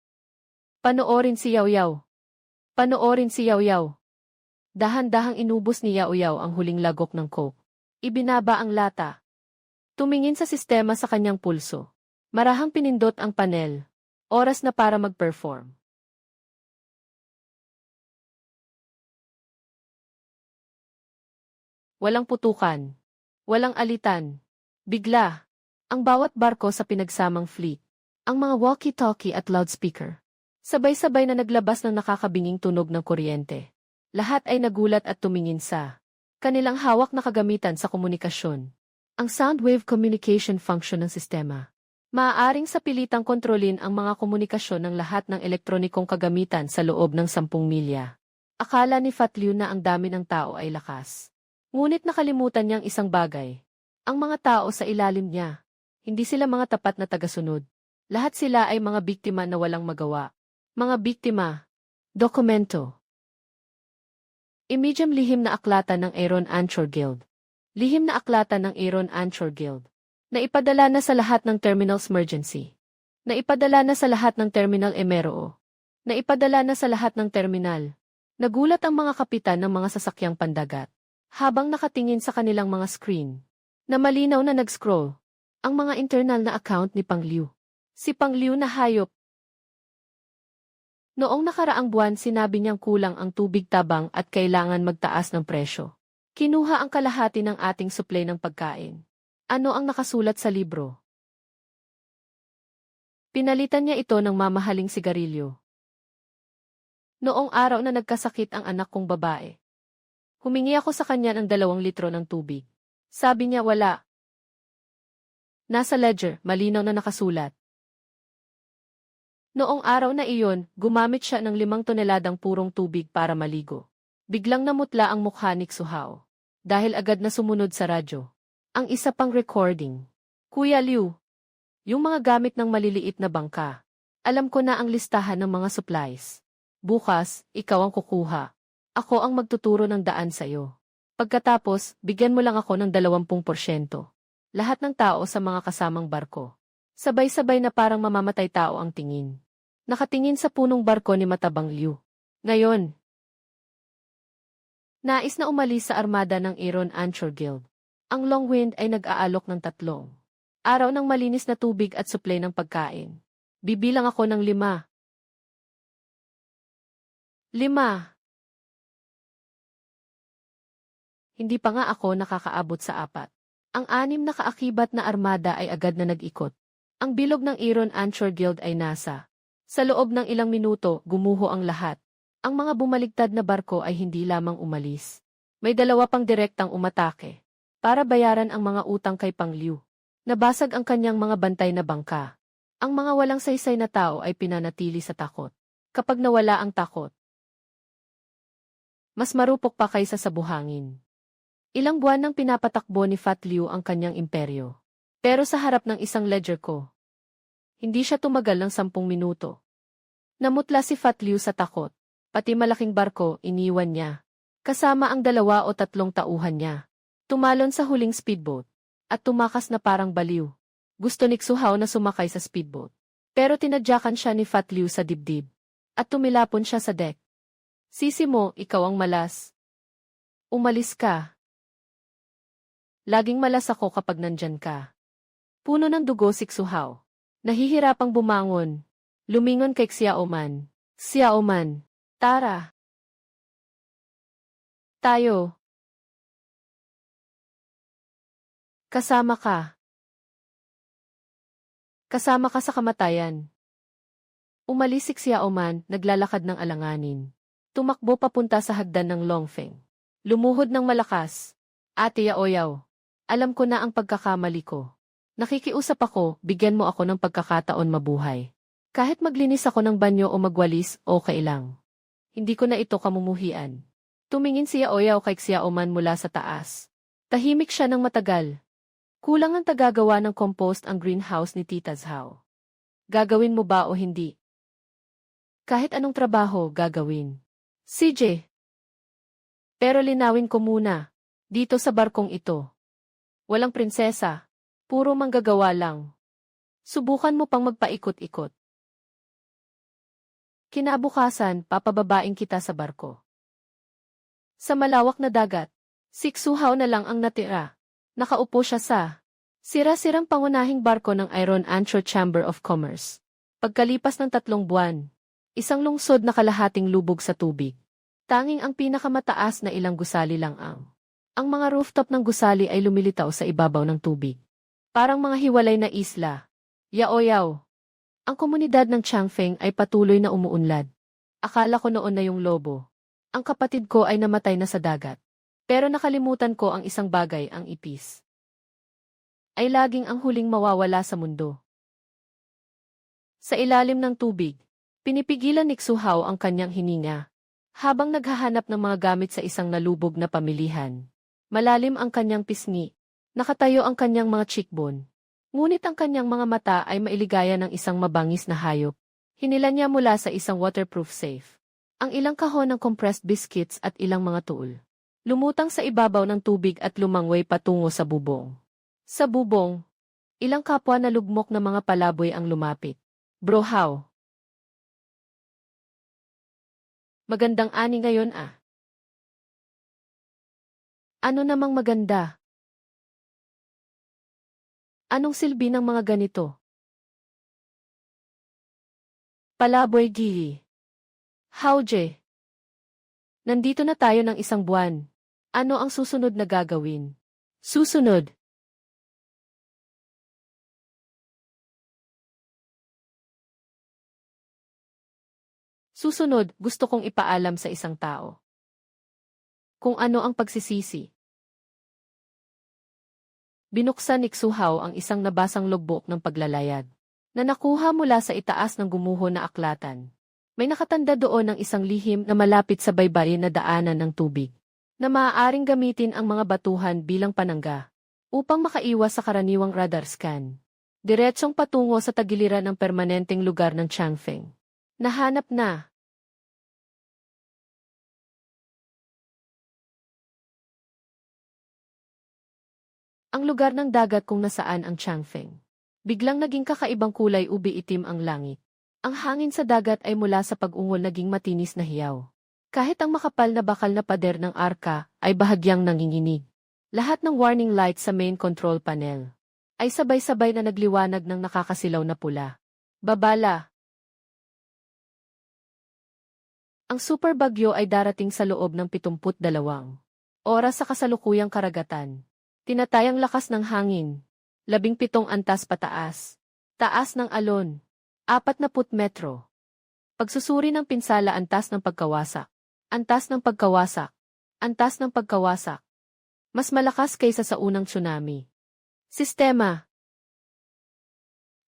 Panoorin si Yao Yao. Panoorin si Yao Yao. Dahan-dahang inubos ni Yao Yao ang huling lagok ng coke. Ibinaba ang lata. Tumingin sa sistema sa kanyang pulso. Marahang pinindot ang panel. Oras na para mag-perform. Walang putukan. Walang alitan. Bigla. Ang bawat barko sa pinagsamang fleet. Ang mga walkie-talkie at loudspeaker. Sabay-sabay na naglabas ng nakakabinging tunog ng kuryente. Lahat ay nagulat at tumingin sa kanilang hawak na kagamitan sa komunikasyon. Ang sound wave communication function ng sistema. Maaaring sa pilitang kontrolin ang mga komunikasyon ng lahat ng elektronikong kagamitan sa loob ng 10 milya. Akala ni Fat Liu na ang dami ng tao ay lakas. Ngunit nakalimutan niyang isang bagay. Ang mga tao sa ilalim niya. Hindi sila mga tapat na tagasunod. Lahat sila ay mga biktima na walang magawa. Mga biktima. Dokumento. Imediam lihim na aklatan ng Aaron Anchor Guild. Lihim na aklatan ng Aaron Anchor Guild. Naipadala na sa lahat ng terminals emergency. Naipadala na sa lahat ng terminal emeroo. Naipadala na sa lahat ng terminal. Nagulat ang mga kapitan ng mga sasakyang pandagat. Habang nakatingin sa kanilang mga screen. Na malinaw na nag-scroll. Ang mga internal na account ni Pang Liu. Si Pang Liu na hayop. Noong nakaraang buwan sinabi niyang kulang ang tubig tabang at kailangan magtaas ng presyo. Kinuha ang kalahati ng ating supply ng pagkain. Ano ang nakasulat sa libro? Pinalitan niya ito ng mamahaling sigarilyo. Noong araw na nagkasakit ang anak kong babae. Humingi ako sa kanya ng 2 litro ng tubig. Sabi niya wala. Nasa ledger, malinaw na nakasulat. Noong araw na iyon, gumamit siya ng 5 toneladang purong tubig para maligo. Biglang namutla ang mukha ni Xuhao. Dahil agad na sumunod sa radyo. Ang isa pang recording. Kuya Liu. Yung mga gamit ng maliliit na bangka. Alam ko na ang listahan ng mga supplies. Bukas, ikaw ang kukuha. Ako ang magtuturo ng daan sa'yo. Pagkatapos, bigyan mo lang ako ng 20%. Lahat ng tao sa mga kasamang barko. Sabay-sabay na parang mamamatay tao ang tingin. Nakatingin sa punong barko ni Matabang Liu. Ngayon, nais na umalis sa armada ng Aaron Anchor Guild. Ang Long Wind ay nag-aalok ng 3 araw ng malinis na tubig at supply ng pagkain. Bibilang ako ng 5. 5. Hindi pa nga ako nakakaabot sa 4. Ang 6 na kaakibat na armada ay agad na nag-ikot. Ang bilog ng Aaron Anchor Guild ay nasa. Sa loob ng ilang minuto, gumuho ang lahat. Ang mga bumaligtad na barko ay hindi lamang umalis. May 2 pang direktang umatake. Para bayaran ang mga utang kay Pang Liu. Nabasag ang kanyang mga bantay na bangka. Ang mga walang saysay na tao ay pinanatili sa takot. Kapag nawala ang takot, mas marupok pa kaysa sa buhangin. Ilang buwan nang pinapatakbo ni Fat Liu ang kanyang imperyo. Pero sa harap ng isang ledger ko, hindi siya tumagal ng 10 minuto. Namutla si Fat Liu sa takot. Pati malaking barko, iniwan niya. Kasama ang 2 o 3 tauhan niya. Tumalon sa huling speedboat. At tumakas na parang baliw. Gusto ni Xuhao na sumakay sa speedboat. Pero tinadyakan siya ni Fat Liu sa dibdib. At tumilapon siya sa deck. Sisi mo, ikaw ang malas. Umalis ka. Laging malas ako kapag nandyan ka. Puno ng dugo si Xuhao. Nahihirapang bumangon. Lumingon kay Xiaoman. Xiaoman, tara. Tayo. Kasama ka. Kasama ka sa kamatayan. Umalis si Xiaoman, naglalakad ng alanganin. Tumakbo papunta sa hagdan ng Longfeng. Lumuhod ng malakas. Ate Yaoyaw, alam ko na ang pagkakamali ko. Nakikiusap ako, bigyan mo ako ng pagkakataon mabuhay. Kahit maglinis ako ng banyo o magwalis, okay lang. Hindi ko na ito kamumuhian. Tumingin si Yaoyaw kay Xiaoman mula sa taas. Tahimik siya ng matagal. Kulang ang tagagawa ng compost ang greenhouse ni Tita Zhao. Gagawin mo ba o hindi? Kahit anong trabaho, gagawin. CJ. Pero linawin ko muna. Dito sa barkong ito. Walang prinsesa. Puro manggagawa lang. Subukan mo pang magpaikot-ikot. Kinabukasan, papababain kita sa barko. Sa malawak na dagat, si Xuhao na lang ang natira. Nakaupo siya sa sira-sirang pangunahing barko ng Aaron Anchor Chamber of Commerce. Pagkalipas ng 3 buwan, isang lungsod na kalahating lubog sa tubig. Tanging ang pinakamataas na ilang gusali lang ang. Ang mga rooftop ng gusali ay lumilitaw sa ibabaw ng tubig. Parang mga hiwalay na isla. Yaoyaw. Ang komunidad ng Changfeng ay patuloy na umuunlad. Akala ko noon na yung lobo. Ang kapatid ko ay namatay na sa dagat. Pero nakalimutan ko ang isang bagay, ang ipis. Ay laging ang huling mawawala sa mundo. Sa ilalim ng tubig, pinipigilan ni Xuhao ang kanyang hininga. Habang naghahanap ng mga gamit sa isang nalubog na pamilihan. Malalim ang kanyang pisngi. Nakatayo ang kanyang mga cheekbone. Ngunit ang kanyang mga mata ay mailigaya ng isang mabangis na hayop. Hinila niya mula sa isang waterproof safe. Ang ilang kahon ng compressed biscuits at ilang mga tuol. Lumutang sa ibabaw ng tubig at lumangway patungo sa bubong. Sa bubong, ilang kapwa na lugmok na mga palaboy ang lumapit. Bro how? Magandang ani ngayon ah. Ano namang maganda? Anong silbi ng mga ganito? Palaboy Gili. Howje? Nandito na tayo ng isang buwan. Ano ang susunod na gagawin? Susunod. Susunod, gusto kong ipaalam sa isang tao. Kung ano ang pagsisisi. Binuksan ni Xuhao ang isang nabasang logbook ng paglalayag, na nakuha mula sa itaas ng gumuho na aklatan. May nakatanda doon ng isang lihim na malapit sa baybayin na daanan ng tubig, na maaaring gamitin ang mga batuhan bilang panangga, upang makaiwas sa karaniwang radar scan. Diretsong patungo sa tagiliran ng permanenteng lugar ng Changfeng. Nahanap na. Ang lugar ng dagat kung nasaan ang Changfeng. Biglang naging kakaibang kulay ubi itim ang langit. Ang hangin sa dagat ay mula sa pag-ungol naging matinis na hiyaw. Kahit ang makapal na bakal na pader ng arka ay bahagyang nanginginig. Lahat ng warning lights sa main control panel ay sabay-sabay na nagliwanag ng nakakasilaw na pula. Babala. Ang super bagyo ay darating sa loob ng 72 oras sa kasalukuyang karagatan. Tinatayang lakas ng hangin. 17 antas pataas. Taas ng alon. 40 metro. Pagsusuri ng pinsala antas ng pagkawasak. Antas ng pagkawasak. Antas ng pagkawasak. Mas malakas kaysa sa unang tsunami. Sistema.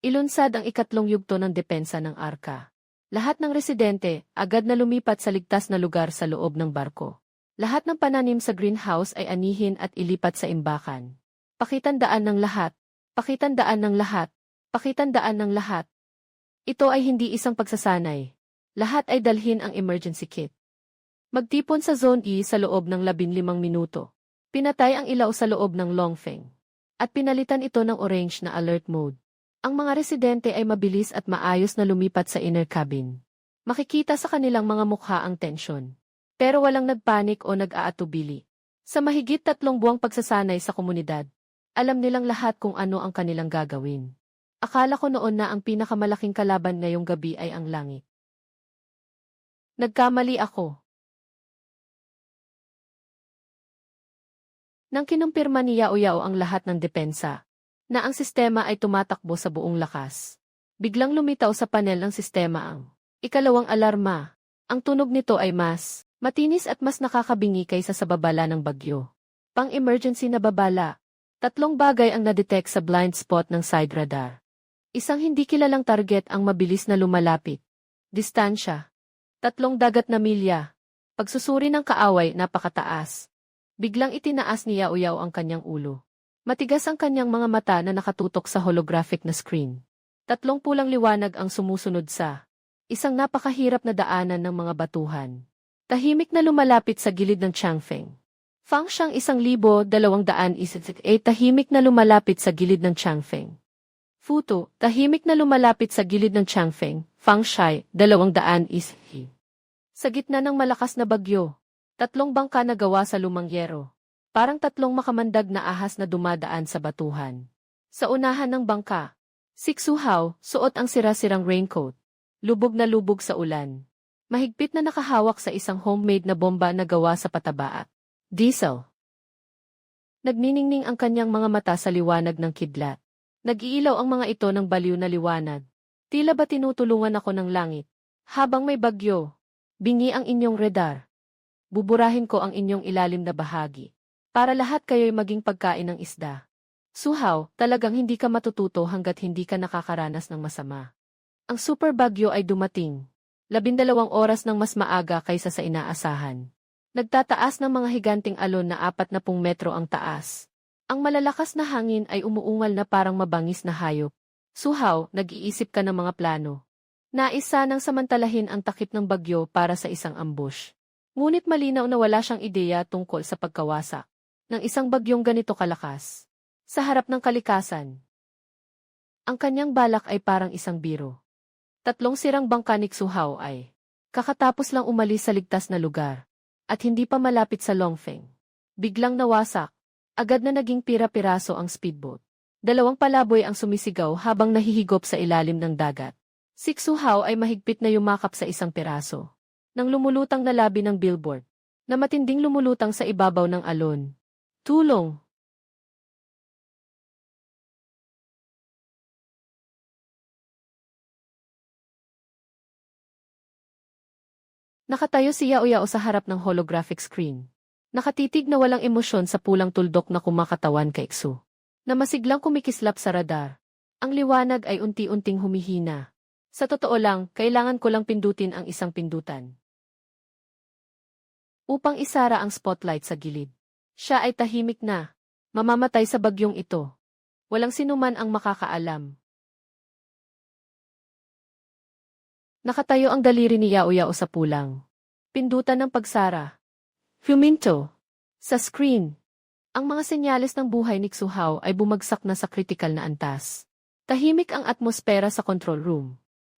Ilunsad ang ikatlong yugto ng depensa ng arka. Lahat ng residente, agad na lumipat sa ligtas na lugar sa loob ng barko. Lahat ng pananim sa greenhouse ay anihin at ilipat sa imbakan. Pakitandaan ng lahat. Pakitandaan ng lahat. Pakitandaan ng lahat. Ito ay hindi isang pagsasanay. Lahat ay dalhin ang emergency kit. Magtipon sa Zone E sa loob ng 15 minuto. Pinatay ang ilaw sa loob ng Longfeng. At pinalitan ito ng orange na alert mode. Ang mga residente ay mabilis at maayos na lumipat sa inner cabin. Makikita sa kanilang mga mukha ang tensyon. Pero walang nagpanik o nag-aatubili. Sa mahigit 3 buwang pagsasanay sa komunidad, alam nilang lahat kung ano ang kanilang gagawin. Akala ko noon na ang pinakamalaking kalaban ngayong gabi ay ang langit. Nagkamali ako. Nang kinumpirma ni Yao Yao ang lahat ng depensa, na ang sistema ay tumatakbo sa buong lakas. Biglang lumitaw sa panel ng sistema ang ikalawang alarma. Ang tunog nito ay mas matinis at mas nakakabingi kaysa sa babala ng bagyo. Pang-emergency na babala. 3 bagay ang nadetect sa blind spot ng side radar. Isang hindi kilalang target ang mabilis na lumalapit. Distansya. 3 dagat na milya. Pagsusuri ng kaaway napakataas. Biglang itinaas ni Yao Yao ang kanyang ulo. Matigas ang kanyang mga mata na nakatutok sa holographic na screen. 3 pulang liwanag ang sumusunod sa isang napakahirap na daanan ng mga batuhan. Tahimik na lumalapit sa gilid ng Changfeng. Fang siyang 1,200 tahimik na lumalapit sa gilid ng Changfeng. Futo, tahimik na lumalapit sa gilid ng Changfeng. Fang Shai, 200 Sa gitna ng malakas na bagyo, 3 bangka na gawa sa lumang yero. Parang 3 makamandag na ahas na dumadaan sa batuhan. Sa unahan ng bangka, si Xuhao, suot ang sira-sirang raincoat. Lubog na lubog sa ulan. Mahigpit na nakahawak sa isang homemade na bomba na gawa sa pataba at diesel. Nagniningning ang kanyang mga mata sa liwanag ng kidlat. Nag-iilaw ang mga ito ng baliw na liwanag. Tila ba tinutulungan ako ng langit? Habang may bagyo, bingi ang inyong radar. Buburahin ko ang inyong ilalim na bahagi. Para lahat kayo'y maging pagkain ng isda. Suhaw, talagang hindi ka matututo hanggat hindi ka nakakaranas ng masama. Ang super bagyo ay dumating. 12 oras ng mas maaga kaysa sa inaasahan. Nagtataas ng mga higanting alon na 40 metro ang taas. Ang malalakas na hangin ay umuungal na parang mabangis na hayop. Suhaw, nag-iisip ka ng mga plano. Nais sanang samantalahin ang takip ng bagyo para sa isang ambush. Ngunit malinaw na wala siyang ideya tungkol sa pagkawasak ng isang bagyong ganito kalakas. Sa harap ng kalikasan, ang kanyang balak ay parang isang biro. 3 sirang bangka ni Suhaw ay kakatapos lang umalis sa ligtas na lugar at hindi pa malapit sa Longfeng. Biglang nawasak, agad na naging pira-piraso ang speedboat. 2 palaboy ang sumisigaw habang nahihigop sa ilalim ng dagat. Si Suhaw ay mahigpit na yumakap sa isang piraso ng lumulutang na labi ng billboard na matinding lumulutang sa ibabaw ng alon. Tulong! Nakatayo si Yao Yao sa harap ng holographic screen. Nakatitig na walang emosyon sa pulang tuldok na kumakatawan kay Xu, na masiglang kumikislap sa radar. Ang liwanag ay unti-unting humihina. Sa totoo lang, kailangan ko lang pindutin ang isang pindutan upang isara ang spotlight sa gilid. Siya ay tahimik na. Mamamatay sa bagyong ito. Walang sinuman ang makakaalam. Nakatayo ang daliri ni Yao Yao sa pulang. Pindutan ng pagsara. Huminto. Sa screen, ang mga senyales ng buhay ni Suhaw ay bumagsak na sa kritikal na antas. Tahimik ang atmosfera sa control room.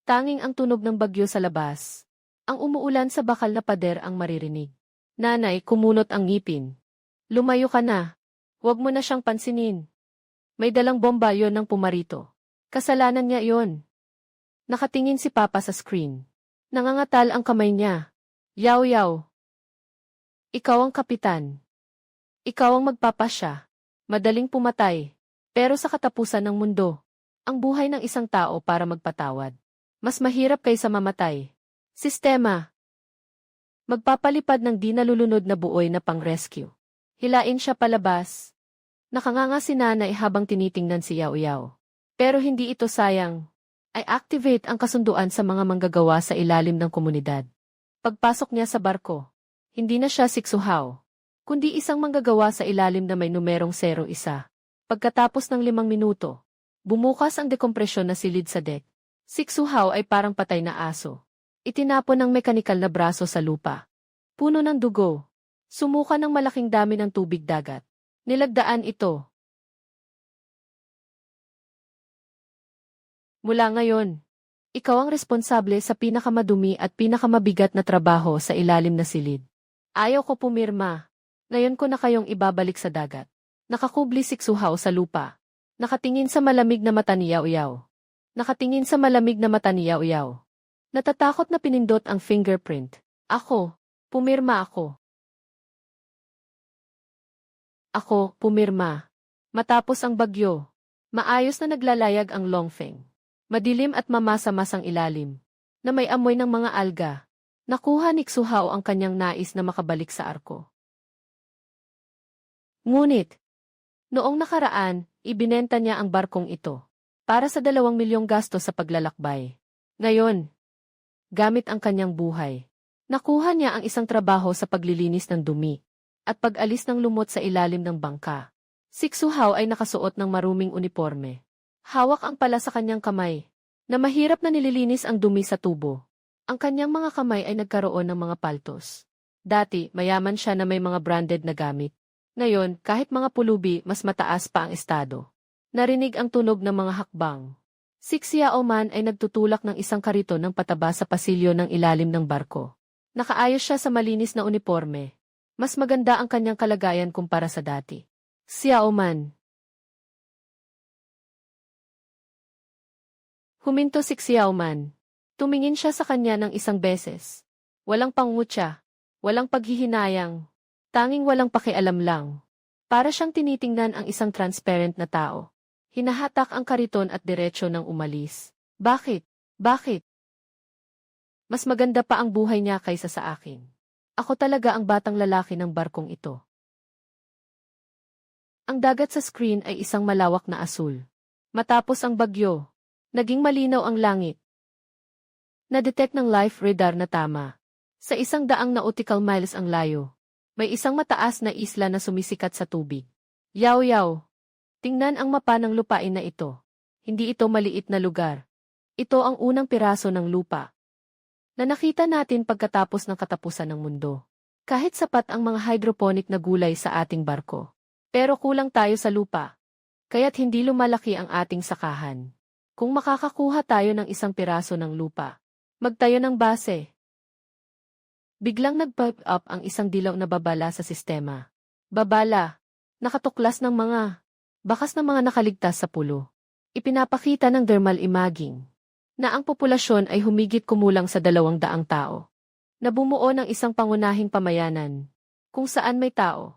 Tanging ang tunog ng bagyo sa labas. Ang umuulan sa bakal na pader ang maririnig. Nanay, kumunot ang ngipin. Lumayo ka na. Huwag mo na siyang pansinin. May dalang bomba yon ng pumarito. Kasalanan niya yon. Nakatingin si Papa sa screen. Nangangatal ang kamay niya. Yao Yao. Ikaw ang kapitan. Ikaw ang magpapasya. Madaling pumatay. Pero sa katapusan ng mundo, ang buhay ng isang tao para magpatawad. Mas mahirap kaysa mamatay. Sistema. Magpapalipad ng di nalulunod na buoy na pang-rescue. Hilain siya palabas. Nakanganga si nanay habang tinitingnan si Yao Yao. Pero hindi ito sayang. Ay activate ang kasunduan sa mga manggagawa sa ilalim ng komunidad. Pagpasok niya sa barko, hindi na siya si Suhaw, kundi isang manggagawa sa ilalim na may numerong 01. Pagkatapos ng 5 minuto, bumukas ang dekompresyon na silid sa deck. Si Suhaw ay parang patay na aso. Itinapon ng mekanikal na braso sa lupa. Puno ng dugo. Sumuka ng malaking dami ng tubig dagat. Nilagdaan ito. Mula ngayon, ikaw ang responsable sa pinakamadumi at pinakamabigat na trabaho sa ilalim na silid. Ayaw ko pumirma. Ngayon ko na kayong ibabalik sa dagat. Nakakubli si Suhaw sa lupa. Nakatingin sa malamig na mata ni Yao Yao. Nakatingin sa malamig na mata ni Yao Yao. Natatakot na pinindot ang fingerprint. Ako, pumirma ako. Ako, pumirma. Matapos ang bagyo, maayos na naglalayag ang Longfeng. Madilim at mamasa-masang ilalim, na may amoy ng mga alga. Nakuha ni Suhaw ang kanyang nais na makabalik sa arko. Ngunit, noong nakaraan, ibinenta niya ang barkong ito para sa 2 milyong gasto sa paglalakbay. Ngayon, gamit ang kanyang buhay, nakuha niya ang isang trabaho sa paglilinis ng dumi at pag-alis ng lumot sa ilalim ng bangka. Si Suhaw ay nakasuot ng maruming uniforme. Hawak ang pala sa kanyang kamay, na mahirap na nililinis ang dumi sa tubo. Ang kanyang mga kamay ay nagkaroon ng mga paltos. Dati, mayaman siya na may mga branded na gamit. Ngayon, kahit mga pulubi, mas mataas pa ang estado. Narinig ang tunog ng mga hakbang. Si Xiao Man ay nagtutulak ng isang kariton ng pataba sa pasilyo ng ilalim ng barko. Nakaayos siya sa malinis na uniforme. Mas maganda ang kanyang kalagayan kumpara sa dati. Xiao Man. Huminto si Xiao Man. Tumingin siya sa kanya ng isang beses. Walang pangutya, walang paghihinayang, tanging walang pakialam lang. Para siyang tinitingnan ang isang transparent na tao. Hinahatak ang kariton at diretso ng umalis. Bakit? Bakit? Mas maganda pa ang buhay niya kaysa sa akin. Ako talaga ang batang lalaki ng barkong ito. Ang dagat sa screen ay isang malawak na asul. Matapos ang bagyo, naging malinaw ang langit. Na-detect ng life radar na tama. Sa 100 nautical miles ang layo, may isang mataas na isla na sumisikat sa tubig. Yaw-yaw. Tingnan ang mapa ng lupain na ito. Hindi ito maliit na lugar. Ito ang unang piraso ng lupa na nakita natin pagkatapos ng katapusan ng mundo. Kahit sapat ang mga hydroponic na gulay sa ating barko. Pero kulang tayo sa lupa. Kaya't hindi lumalaki ang ating sakahan. Kung makakakuha tayo ng isang piraso ng lupa, magtayo ng base. Biglang nag-pop up ang isang dilaw na babala sa sistema. Babala. Nakatuklas ng mga bakas ng mga nakaligtas sa pulo. Ipinapakita ng thermal imaging na ang populasyon ay humigit kumulang sa 200 tao. Na bumuo ng isang pangunahing pamayanan, kung saan may tao.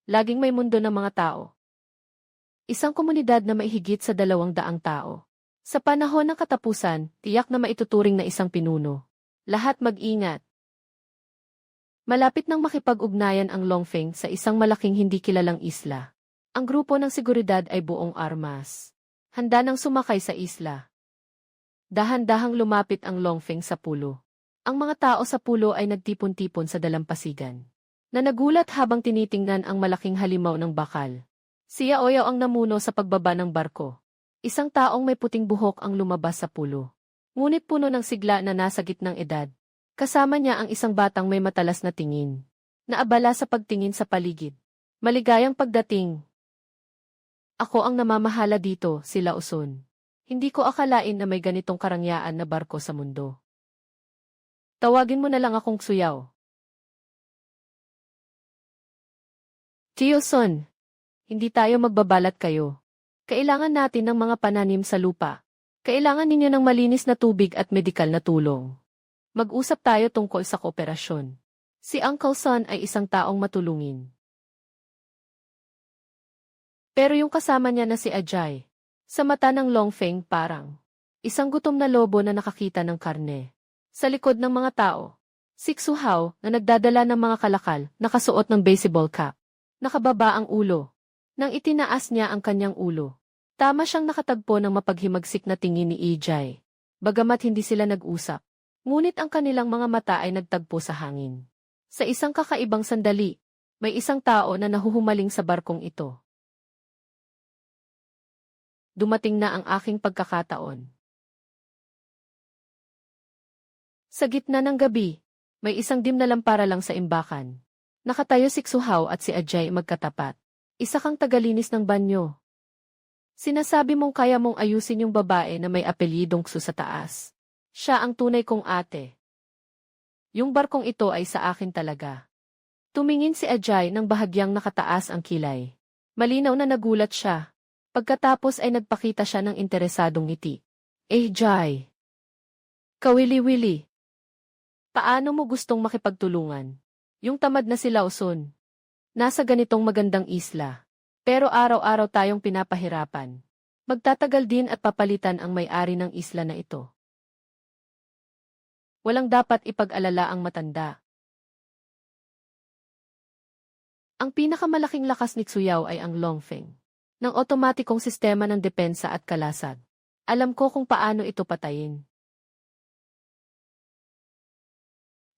Laging may mundo ng mga tao. Isang komunidad na may higit sa 200 tao. Sa panahon ng katapusan, tiyak na maituturing na isang pinuno. Lahat mag-ingat. Malapit nang makipag-ugnayan ang Longfeng sa isang malaking hindi kilalang isla. Ang grupo ng seguridad ay buong armas. Handa nang sumakay sa isla. Dahan-dahang lumapit ang Longfeng sa pulo. Ang mga tao sa pulo ay nagtipon-tipon sa dalampasigan. Na nagulat habang tinitingnan ang malaking halimaw ng bakal. Si Yaoyao ang namuno sa pagbaba ng barko. Isang taong may puting buhok ang lumabas sa pulo. Ngunit puno ng sigla na nasa gitnang edad. Kasama niya ang isang batang may matalas na tingin. Naabala sa pagtingin sa paligid. Maligayang pagdating. Ako ang namamahala dito, sila Uson. Hindi ko akalain na may ganitong karangyaan na barko sa mundo. Tawagin mo na lang akong Suyaw. Son, hindi tayo magbabalat kayo. Kailangan natin ng mga pananim sa lupa. Kailangan ninyo ng malinis na tubig at medikal na tulong. Mag-usap tayo tungkol sa kooperasyon. Si Uncle Son ay isang taong matulungin. Pero yung kasama niya na si Ajay, sa mata ng Longfeng parang isang gutom na lobo na nakakita ng karne. Sa likod ng mga tao, si Xuhao na nagdadala ng mga kalakal, nakasuot ng baseball cap. Nakababa ang ulo. Nang itinaas niya ang kanyang ulo, tama siyang nakatagpo ng mapaghimagsik na tingin ni Ijay. Bagamat hindi sila nag-usap, ngunit ang kanilang mga mata ay nagtagpo sa hangin. Sa isang kakaibang sandali, may isang tao na nahuhumaling sa barkong ito. Dumating na ang aking pagkakataon. Sa gitna ng gabi, may isang dim na lampara lang sa imbakan. Nakatayo si Xuhao at si Ajay magkatapat. Isa kang tagalinis ng banyo. Sinasabi mong kaya mong ayusin yung babae na may apelyidong Xu sa taas. Siya ang tunay kong ate. Yung barkong ito ay sa akin talaga. Tumingin si Ajay nang bahagyang nakataas ang kilay. Malinaw na nagulat siya. Pagkatapos ay nagpakita siya ng interesadong ngiti. Jai. Kawili-wili. Paano mo gustong makipagtulungan? Yung tamad na sila Uson. Nasa ganitong magandang isla. Pero araw-araw tayong pinapahirapan. Magtatagal din at papalitan ang may-ari ng isla na ito. Walang dapat ipag-alala ang matanda. Ang pinakamalaking lakas ni Xuyaw ay ang Longfeng. Ng otomatikong sistema ng depensa at kalasag. Alam ko kung paano ito patayin.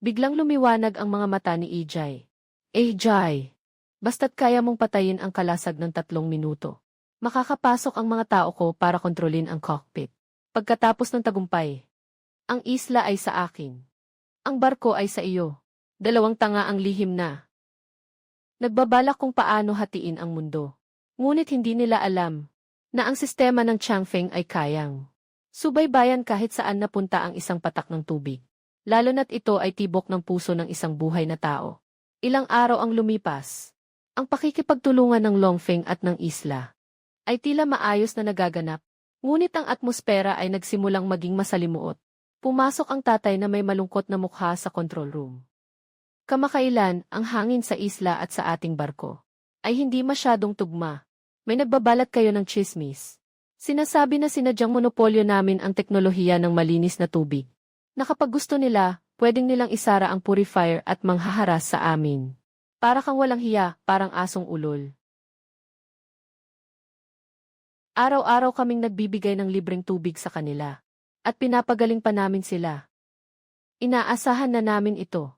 Biglang lumiwanag ang mga mata ni Ijay. Jai, basta't kaya mong patayin ang kalasag ng 3 minuto. Makakapasok ang mga tao ko para kontrolin ang cockpit. Pagkatapos ng tagumpay, ang isla ay sa akin. Ang barko ay sa iyo. 2 tanga ang lihim na. Nagbabalak kung paano hatiin ang mundo. Ngunit hindi nila alam na ang sistema ng Changfeng ay kayang subaybayan kahit saan napunta ang isang patak ng tubig. Lalo na't ito ay tibok ng puso ng isang buhay na tao. Ilang araw ang lumipas. Ang pakikipagtulungan ng Longfeng at ng isla ay tila maayos na nagaganap. Ngunit ang atmosfera ay nagsimulang maging masalimuot. Pumasok ang tatay na may malungkot na mukha sa control room. Kamakailan, ang hangin sa isla at sa ating barko ay hindi masyadong tugma. May nagbabalat kayo ng chismis. Sinasabi na sinadyang monopolyo namin ang teknolohiya ng malinis na tubig. Na kapag gusto nila, pwedeng nilang isara ang purifier at manghaharas sa amin. Para kang walang hiya, parang asong ulol. Araw-araw kaming nagbibigay ng libreng tubig sa kanila. At pinapagaling pa namin sila. Inaasahan na namin ito.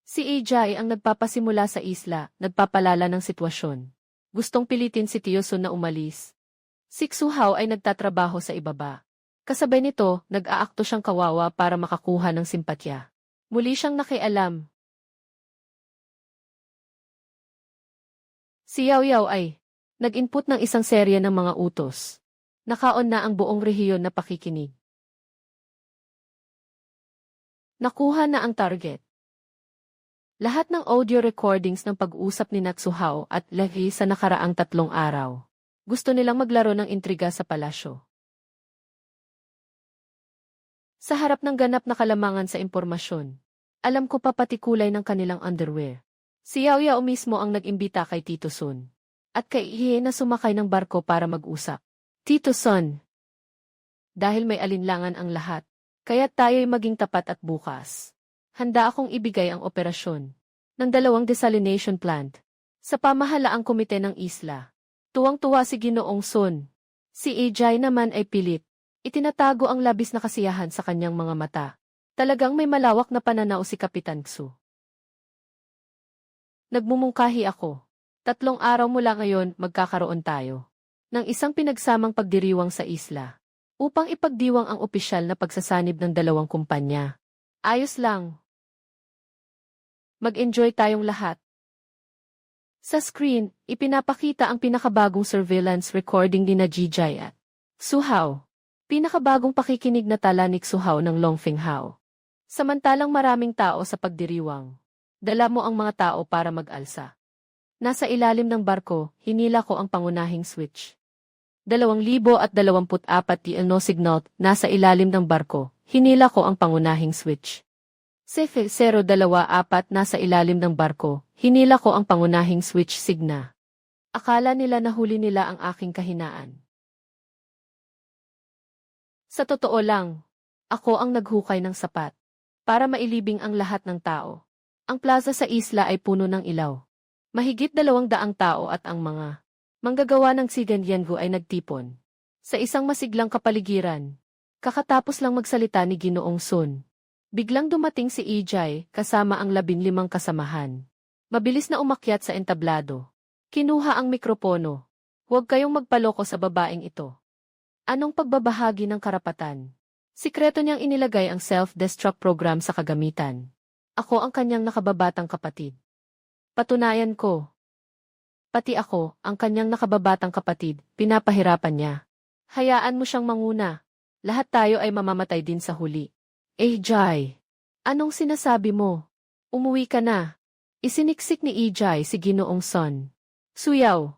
Si AJ ang nagpapasimula sa isla, nagpapalala ng sitwasyon. Gustong pilitin si Tio Sun na umalis. Si Xuhao ay nagtatrabaho sa ibaba. Kasabay nito, nag-aakto siyang kawawa para makakuha ng simpatya. Muli siyang nakialam. Si Yao Yao ay nag-input ng isang serye ng mga utos. Nakaon na ang buong rehiyon na pakikinig. Nakuha na ang target. Lahat ng audio recordings ng pag-uusap ni Xuhao at Levi sa nakaraang 3 araw. Gusto nilang maglaro ng intriga sa palasyo. Sa harap ng ganap na kalamangan sa impormasyon, alam ko pa pati kulay ng kanilang underwear. Si Yao Yao mismo ang nag-imbita kay Tito Sun. At kay Ihe na sumakay ng barko para mag-usap. Tito Sun. Dahil may alinlangan ang lahat, kaya tayo'y maging tapat at bukas. Handa akong ibigay ang operasyon ng 2 desalination plant sa pamahalaang komite ng isla. Tuwang-tuwa si Ginoong Sun. Si AJ naman ay pilit. Itinatago ang labis na kasiyahan sa kanyang mga mata. Talagang may malawak na pananaw si Kapitan Xu. Nagmumungkahi ako. 3 araw mula ngayon magkakaroon tayo ng isang pinagsamang pagdiriwang sa isla upang ipagdiwang ang opisyal na pagsasanib ng 2 kumpanya. Ayos lang. Mag-enjoy tayong lahat. Sa screen, ipinapakita ang pinakabagong surveillance recording ni Jijay at Xuhao. Pinakabagong pakikinig na tala ni Xuhao ng Longfeng Hao. Samantalang maraming tao sa pagdiriwang. Dala mo ang mga tao para mag-alsa. Nasa ilalim ng barko, hinila ko ang pangunahing switch. 2024 no signal, nasa ilalim ng barko, hinila ko ang pangunahing switch. Sefe 024 nasa ilalim ng barko, hinila ko ang pangunahing switch signa. Akala nila nahuli nila ang aking kahinaan. Sa totoo lang, ako ang naghukay ng sapat para mailibing ang lahat ng tao. Ang plaza sa isla ay puno ng ilaw. Mahigit 200 tao at ang mga manggagawa ng Siganyengu ay nagtipon sa isang masiglang kapaligiran. Kakatapos lang magsalita ni Ginoong Sun. Biglang dumating si Ijay kasama ang 15 kasamahan. Mabilis na umakyat sa entablado. Kinuha ang mikropono. Huwag kayong magpaloko sa babaeng ito. Anong pagbabahagi ng karapatan? Sikreto niyang inilagay ang self-destruct program sa kagamitan. Ako ang kanyang nakababatang kapatid. Patunayan ko. Pati ako, ang kanyang nakababatang kapatid, pinapahirapan niya. Hayaan mo siyang manguna. Lahat tayo ay mamamatay din sa huli. Jai, anong sinasabi mo? Umuwi ka na. Isiniksik ni Ijay si Ginoong Sun. Suyaw,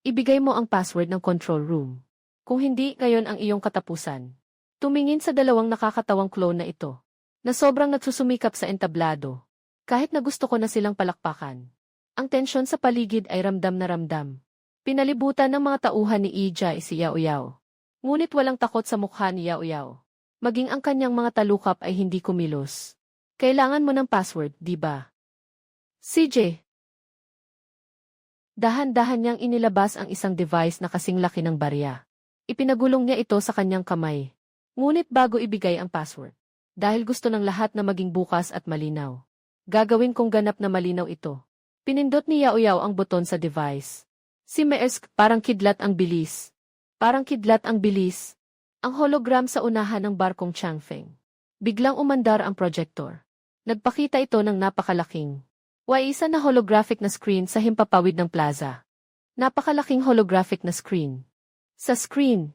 ibigay mo ang password ng control room. Kung hindi, ngayon ang iyong katapusan. Tumingin sa 2 nakakatawang clone na ito, na sobrang nagsusumikap sa entablado. Kahit na gusto ko na silang palakpakan. Ang tensyon sa paligid ay ramdam na ramdam. Pinalibutan ng mga tauhan ni Ijay si Yao Yao. Ngunit walang takot sa mukha ni Yao Yao. Maging ang kanyang mga talukap ay hindi kumilos. Kailangan mo ng password, di ba? CJ. Dahan-dahan niyang inilabas ang isang device na kasing laki ng barya. Ipinagulong niya ito sa kanyang kamay. Ngunit bago ibigay ang password. Dahil gusto ng lahat na maging bukas at malinaw. Gagawin kong ganap na malinaw ito. Pinindot ni Yao Yao ang buton sa device. Si Meesk, parang kidlat ang bilis. Parang kidlat ang bilis. Ang hologram sa unahan ng barkong Changfeng. Biglang umandar ang projector. Nagpakita ito ng napakalaking isa na holographic na screen sa himpapawid ng plaza. Napakalaking holographic na screen. Sa screen,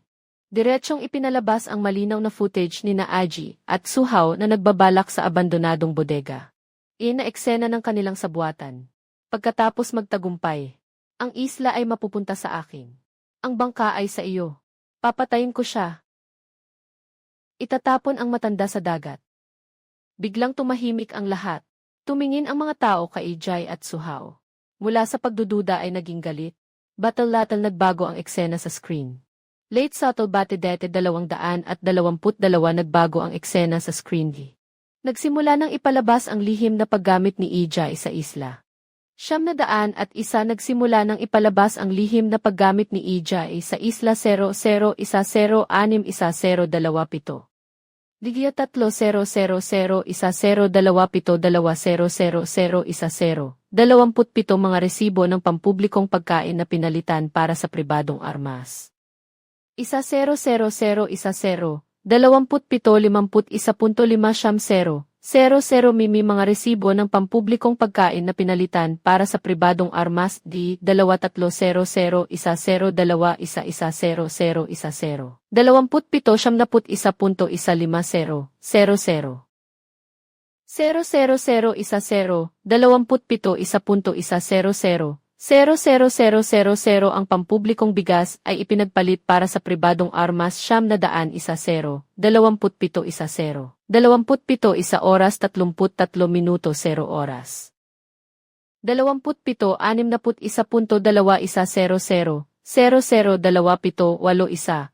diretsyong ipinalabas ang malinaw na footage ni Aji at Xuhao na nagbabalak sa abandonadong bodega. Iyan na eksena ng kanilang sabuatan. Pagkatapos magtagumpay, ang isla ay mapupunta sa akin. Ang bangka ay sa iyo. Papatayin ko siya. Itatapon ang matanda sa dagat. Biglang tumahimik ang lahat. Tumingin ang mga tao kay Ijay at Xuhao. Mula sa pagdududa ay naging galit. Battle-latal nagbago ang eksena sa screen. Late subtle batidete 222 nagbago ang eksena sa screen. Nagsimula nang ipalabas ang lihim na paggamit ni Ijay sa isla. 701 nagsimula nang ipalabas ang lihim na paggamit ni Ijay sa isla 0010610227. Digya 300010272000 27 mga resibo ng pampublikong pagkain na pinalitan para sa pribadong armas. 100010 2751.500 mimi mga resibo ng pampublikong pagkain na pinalitan para sa pribadong armas di 230010211000 27.150 00000 ang pampublikong bigas ay ipinagpalit para sa pribadong armas 710 27 oras 33 minuto 0 oras 27 61.210 002781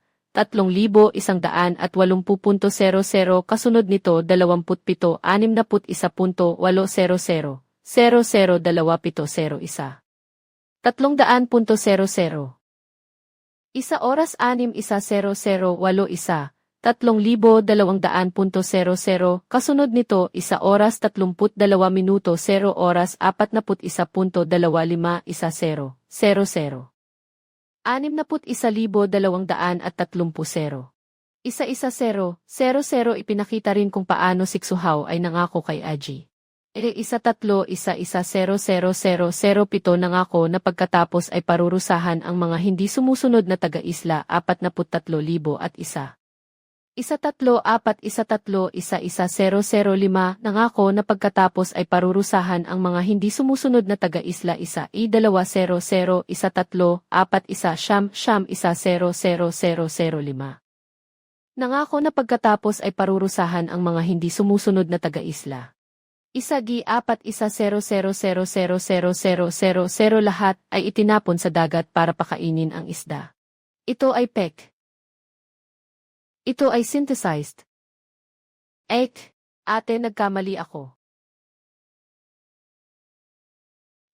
3,180.00 kasunod nito 27 61.800 002701 300.00 1 oras 6:00 3,200.00 kasunod nito 1 oras 32 minuto 0 oras 41.25 00 61,230 110 ipinakita rin kung paano si Xu ay nangako kay Aji. 13,110,007 nangako na pagkatapos ay parurusahan ang mga hindi sumusunod na taga-isla 43,001. 13,413,005 nangako na pagkatapos ay parurusahan ang mga hindi sumusunod na taga-isla 1,200,013,410,005. Nangako na pagkatapos ay parurusahan ang mga hindi sumusunod na taga-isla. 1,400,000 lahat ay itinapon sa dagat para pakainin ang isda. Ito ay pek. Ito ay synthesized. Ate nagkamali ako.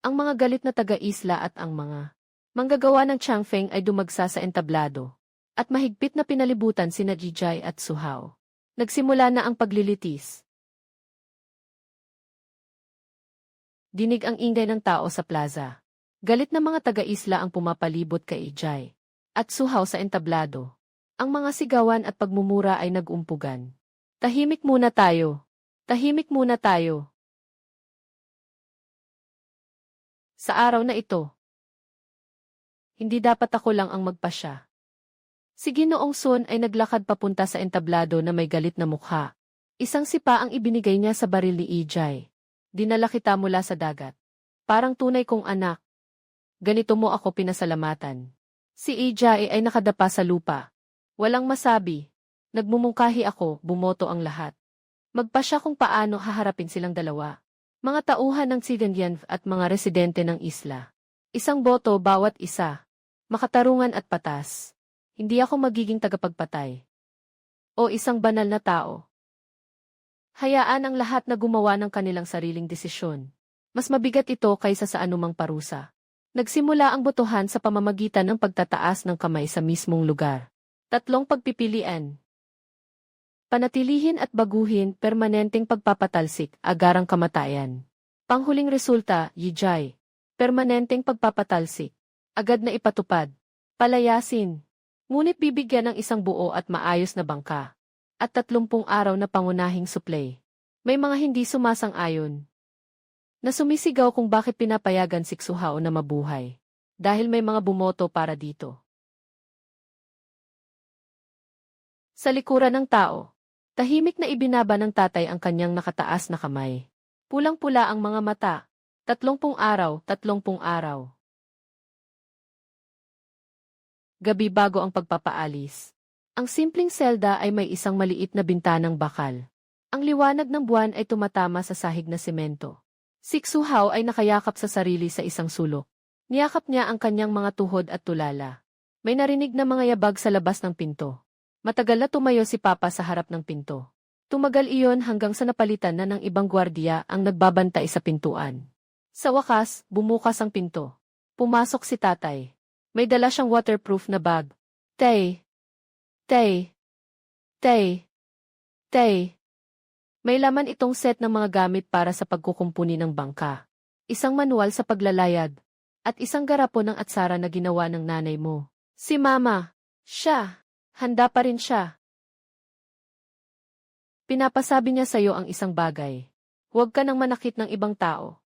Ang mga galit na taga-isla at ang mga manggagawa ng Changfeng ay dumagsa sa entablado. At mahigpit na pinalibutan sina Jijay at Suhao. Nagsimula na ang paglilitis. Dinig ang ingay ng tao sa plaza. Galit na mga taga-isla ang pumapalibot kay Ijay. At Suhao sa entablado. Ang mga sigawan at pagmumura ay nag-umpugan. Tahimik muna tayo. Tahimik muna tayo. Sa araw na ito, hindi dapat ako lang ang magpasya. Si Ginoong Sun ay naglakad papunta sa entablado na may galit na mukha. Isang sipa ang ibinigay niya sa baril ni Ijay. Dinala kita mula sa dagat. Parang tunay kong anak. Ganito mo ako pinasalamatan. Si Ijay ay nakadapa sa lupa. Walang masabi. Nagmumungkahi ako, bumoto ang lahat. Magpasya kung paano haharapin silang dalawa. Mga tauhan ng Tsiganyan at mga residente ng isla. Isang boto bawat isa. Makatarungan at patas. Hindi ako magiging tagapagpatay. O isang banal na tao. Hayaan ang lahat na gumawa ng kanilang sariling desisyon. Mas mabigat ito kaysa sa anumang parusa. Nagsimula ang botohan sa pamamagitan ng pagtataas ng kamay sa mismong lugar. 3 pagpipilian. Panatilihin at baguhin, permanenteng pagpapatalsik, agarang kamatayan. Panghuling resulta, Yijay. Permanenteng pagpapatalsik. Agad na ipatupad. Palayasin. Ngunit bibigyan ng isang buo at maayos na bangka. At 30 araw na pangunahing suplay. May mga hindi sumasang-ayon. Na sumisigaw kung bakit pinapayagan si Xu na mabuhay. Dahil may mga bumoto para dito. Sa likuran ng tao, tahimik na ibinaba ng tatay ang kanyang nakataas na kamay. Pulang-pula ang mga mata. 30 araw, 30 araw. Gabi bago ang pagpapaalis. Ang simpleng selda ay may isang maliit na bintanang bakal. Ang liwanag ng buwan ay tumatama sa sahig na semento. Si Xu ay nakayakap sa sarili sa isang sulok. Niyakap niya ang kanyang mga tuhod at tulala. May narinig na mga yabag sa labas ng pinto. Matagal na tumayo si Papa sa harap ng pinto. Tumagal iyon hanggang sa napalitan na ng ibang gwardiya ang nagbabantay sa pintuan. Sa wakas, bumukas ang pinto. Pumasok si tatay. May dala siyang waterproof na bag. Tay! Tay! Tay! Tay! May laman itong set ng mga gamit para sa pagkukumpuni ng bangka. Isang manual sa paglalayag. At isang garapon ng atsara na ginawa ng nanay mo. Si Mama. Siya. Handa pa rin siya. Pinapasabi niya sa'yo ang isang bagay. Huwag ka nang manakit ng ibang tao.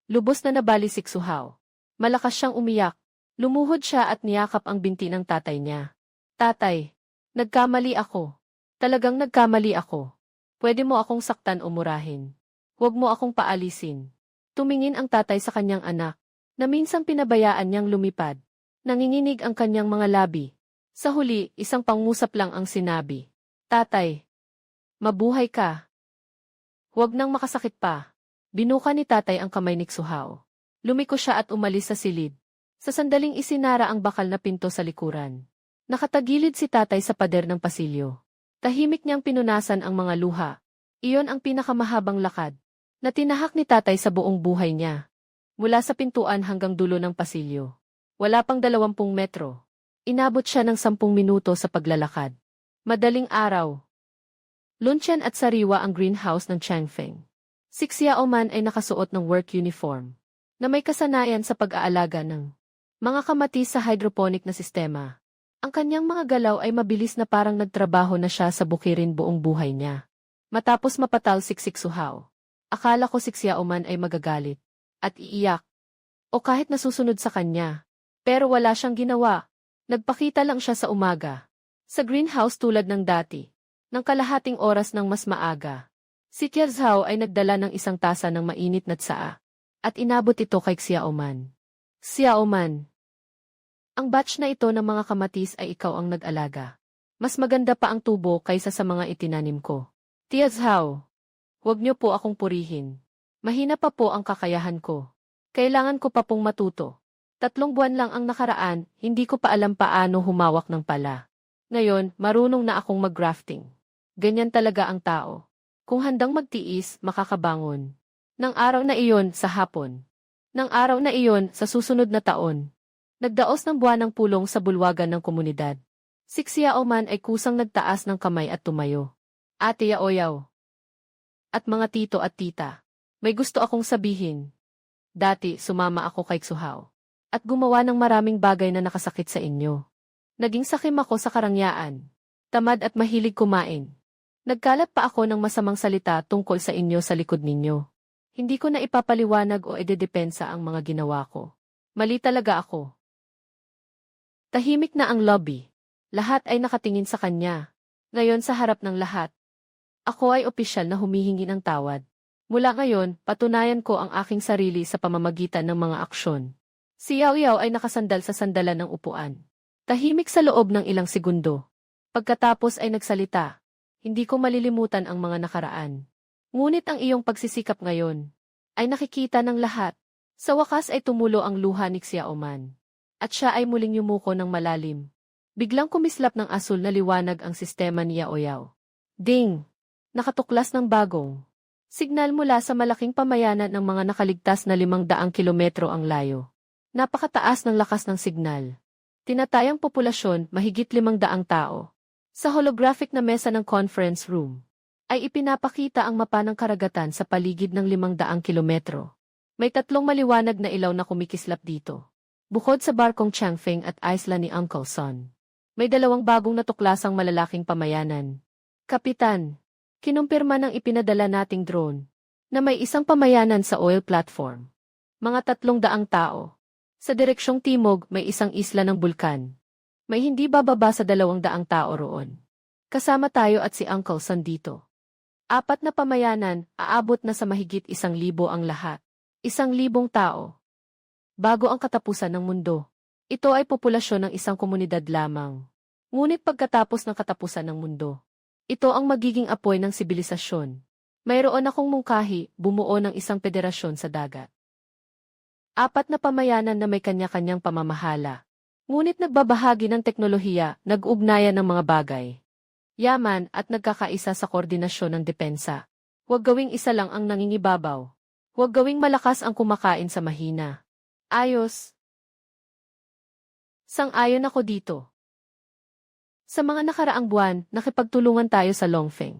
Lubos na nabali si Xuhao. Malakas siyang umiyak. Lumuhod siya at niyakap ang binti ng tatay niya. Tatay, nagkamali ako. Talagang nagkamali ako. Pwede mo akong saktan o murahin. Huwag mo akong paalisin. Tumingin ang tatay sa kanyang anak, na minsang pinabayaan niyang lumipad. Nanginginig ang kanyang mga labi. Sa huli, isang pangusap lang ang sinabi. Tatay, mabuhay ka. Huwag nang makasakit pa. Binuka ni tatay ang kamay ni Xuhao. Lumiko siya at umalis sa silid. Sa sandaling isinara ang bakal na pinto sa likuran. Nakatagilid si tatay sa pader ng pasilyo. Tahimik niyang pinunasan ang mga luha. Iyon ang pinakamahabang lakad na tinahak ni tatay sa buong buhay niya. Mula sa pintuan hanggang dulo ng pasilyo. Wala pang 20 metro. Inabot siya ng 10 minuto sa paglalakad. Madaling araw. Luncheon at sariwa ang greenhouse ng Changfeng. Si Xiao Man ay nakasuot ng work uniform, na may kasanayan sa pag-aalaga ng mga kamatis sa hydroponic na sistema. Ang kanyang mga galaw ay mabilis na parang nagtrabaho na siya sa bukirin buong buhay niya. Matapos mapatalsik si Xuhao, akala ko si Xiao Man ay magagalit at iiyak, o kahit nasusunod sa kanya. Pero wala siyang ginawa. Nagpakita lang siya sa umaga. Sa greenhouse tulad ng dati. Ng kalahating oras ng mas maaga. Si Tia Zhao ay nagdala ng isang tasa ng mainit na tsaa. At inabot ito kay Xiao Man. Xiao Man. Ang batch na ito ng mga kamatis ay ikaw ang nag-alaga. Mas maganda pa ang tubo kaysa sa mga itinanim ko. Tia Zhao. Huwag niyo po akong purihin. Mahina pa po ang kakayahan ko. Kailangan ko pa pong matuto. 3 buwan lang ang nakaraan, hindi ko pa alam paano humawak ng pala. Ngayon, marunong na akong mag-grafting. Ganyan talaga ang tao. Kung handang magtiis, makakabangon. Nang araw na iyon, sa hapon. Nang araw na iyon, sa susunod na taon. Nagdaos ng buwan ng pulong sa bulwagan ng komunidad. Si Xiao Man ay kusang nagtaas ng kamay at tumayo. Ate Yaoyaw. At mga tito at tita. May gusto akong sabihin. Dati, sumama ako kay Xuhao. At gumawa ng maraming bagay na nakasakit sa inyo. Naging sakim ako sa karangyaan. Tamad at mahilig kumain. Nagkalat pa ako ng masamang salita tungkol sa inyo sa likod ninyo. Hindi ko na ipapaliwanag o idedepensa ang mga ginawa ko. Mali talaga ako. Tahimik na ang lobby. Lahat ay nakatingin sa kanya. Ngayon sa harap ng lahat. Ako ay opisyal na humihingi ng tawad. Mula ngayon, patunayan ko ang aking sarili sa pamamagitan ng mga aksyon. Si Yao Yao ay nakasandal sa sandalan ng upuan. Tahimik sa loob ng ilang segundo. Pagkatapos ay nagsalita. Hindi ko malilimutan ang mga nakaraan. Ngunit ang iyong pagsisikap ngayon ay nakikita ng lahat. Sa wakas ay tumulo ang luha ni Xiao Man. At siya ay muling yumuko ng malalim. Biglang kumislap ng asul na liwanag ang sistema ni Yao Yao. Ding! Nakatuklas ng bagong signal mula sa malaking pamayanan ng mga nakaligtas na 500 kilometro ang layo. Napakataas ng lakas ng signal. Tinatayang populasyon, mahigit 500 tao. Sa holographic na mesa ng conference room, ay ipinapakita ang mapa ng karagatan sa paligid ng 500 kilometro. May 3 maliwanag na ilaw na kumikislap dito. Bukod sa barkong Changfeng at isla ni Uncle Son. May 2 bagong natuklasang malalaking pamayanan. Kapitan, kinumpirma ng ipinadala nating drone na may isang pamayanan sa oil platform. Mga 300 tao. Sa direksyong timog, may isang isla ng bulkan. May hindi bababa sa 200 tao roon. Kasama tayo at si Uncle Son dito. 4 na pamayanan, aabot na sa mahigit 1,000 ang lahat. 1,000 tao. Bago ang katapusan ng mundo. Ito ay populasyon ng isang komunidad lamang. Ngunit pagkatapos ng katapusan ng mundo, ito ang magiging apoy ng sibilisasyon. Mayroon akong mungkahi, bumuo ng isang federasyon sa dagat. Apat na pamayanan na may kanya-kanyang pamamahala. Ngunit nagbabahagi ng teknolohiya, nag-ugnayan ng mga bagay. Yaman at nagkakaisa sa koordinasyon ng depensa. Huwag gawing isa lang ang nangingibabaw. Huwag gawing malakas ang kumakain sa mahina. Ayos. Sang-ayon ako dito. Sa mga nakaraang buwan, nakipagtulungan tayo sa Longfeng.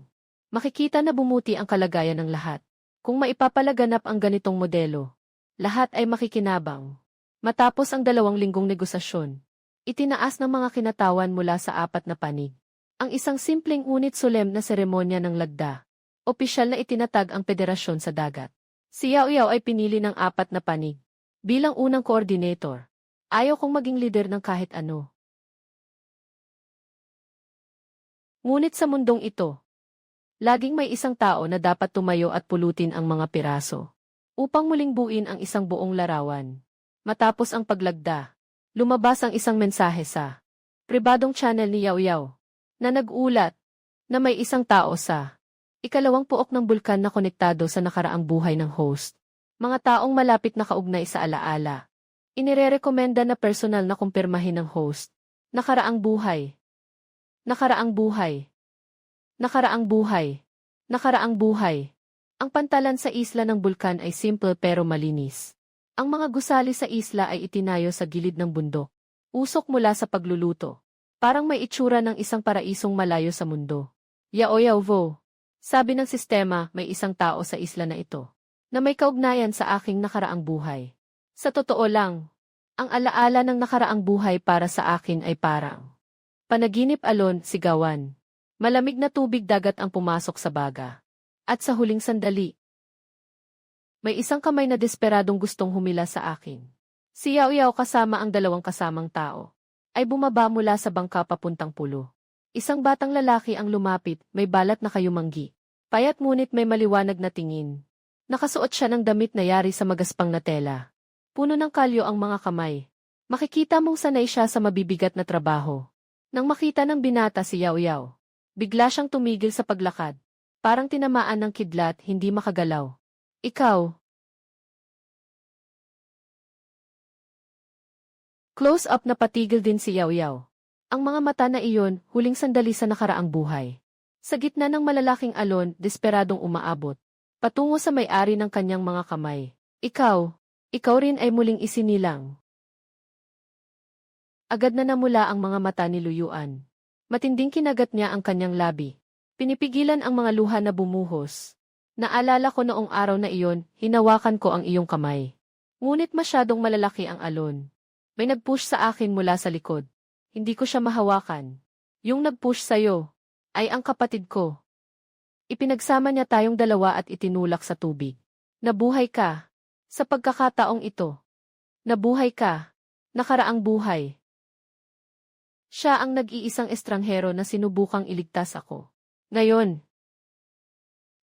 Makikita na bumuti ang kalagayan ng lahat. Kung maipapalaganap ang ganitong modelo, lahat ay makikinabang. Matapos ang 2 linggong negosasyon, itinaas ng mga kinatawan mula sa 4 na panig. Ang isang simpleng ngunit solem na seremonya ng lagda. Opisyal na itinatag ang federasyon sa dagat. Si Yao Yao ay pinili ng 4 na panig. Bilang unang coordinator, ayaw kong maging leader ng kahit ano. Ngunit sa mundong ito, laging may isang tao na dapat tumayo at pulutin ang mga piraso upang muling buuin ang isang buong larawan. Matapos ang paglagda, lumabas ang isang mensahe sa pribadong channel ni Yao Yao na nag-ulat na may isang tao sa ikalawang puok ng bulkan na konektado sa nakaraang buhay ng host. Mga taong malapit na kaugnay sa alaala. Inirerekomenda na personal na kumpirmahin ng host. Nakaraang buhay. Nakaraang buhay. Nakaraang buhay. Nakaraang buhay. Ang pantalan sa isla ng bulkan ay simple pero malinis. Ang mga gusali sa isla ay itinayo sa gilid ng bundok. Usok mula sa pagluluto. Parang may itsura ng isang paraisong malayo sa mundo. Yao Yao Vo. Sabi ng sistema, may isang tao sa isla na ito na may kaugnayan sa aking nakaraang buhay. Sa totoo lang, ang alaala ng nakaraang buhay para sa akin ay parang panaginip alon, sigawan. Malamig na tubig dagat ang pumasok sa baga. At sa huling sandali, may isang kamay na desperadong gustong humila sa akin. Si Yao Yao kasama ang 2 kasamang tao ay bumaba mula sa bangka papuntang pulo. Isang batang lalaki ang lumapit, may balat na kayumanggi. Payat ngunit may maliwanag na tingin. Nakasuot siya ng damit na yari sa magaspang na tela. Puno ng kalyo ang mga kamay. Makikita mong sanay siya sa mabibigat na trabaho. Nang makita ng binata si Yao Yao, bigla siyang tumigil sa paglakad. Parang tinamaan ng kidlat, hindi makagalaw. Ikaw. Close up na patigil din si Yao Yao. Ang mga mata na iyon, huling sandali sa nakaraang buhay. Sa gitna ng malalaking alon, desperadong umaabot. Patungo sa may-ari ng kanyang mga kamay. Ikaw rin ay muling isinilang. Agad na namula ang mga mata ni Luyuan. Matinding kinagat niya ang kanyang labi. Pinipigilan ang mga luha na bumuhos. Naalala ko noong araw na iyon, hinawakan ko ang iyong kamay. Ngunit masyadong malalaki ang alon. May nag-push sa akin mula sa likod. Hindi ko siya mahawakan. Yung nag-push sa'yo ay ang kapatid ko. Ipinagsama niya tayong 2 at itinulak sa tubig. Nabuhay ka. Sa pagkakataong ito. Nabuhay ka. Nakaraang buhay. Siya ang nag-iisang estranghero na sinubukang iligtas ako. Ngayon,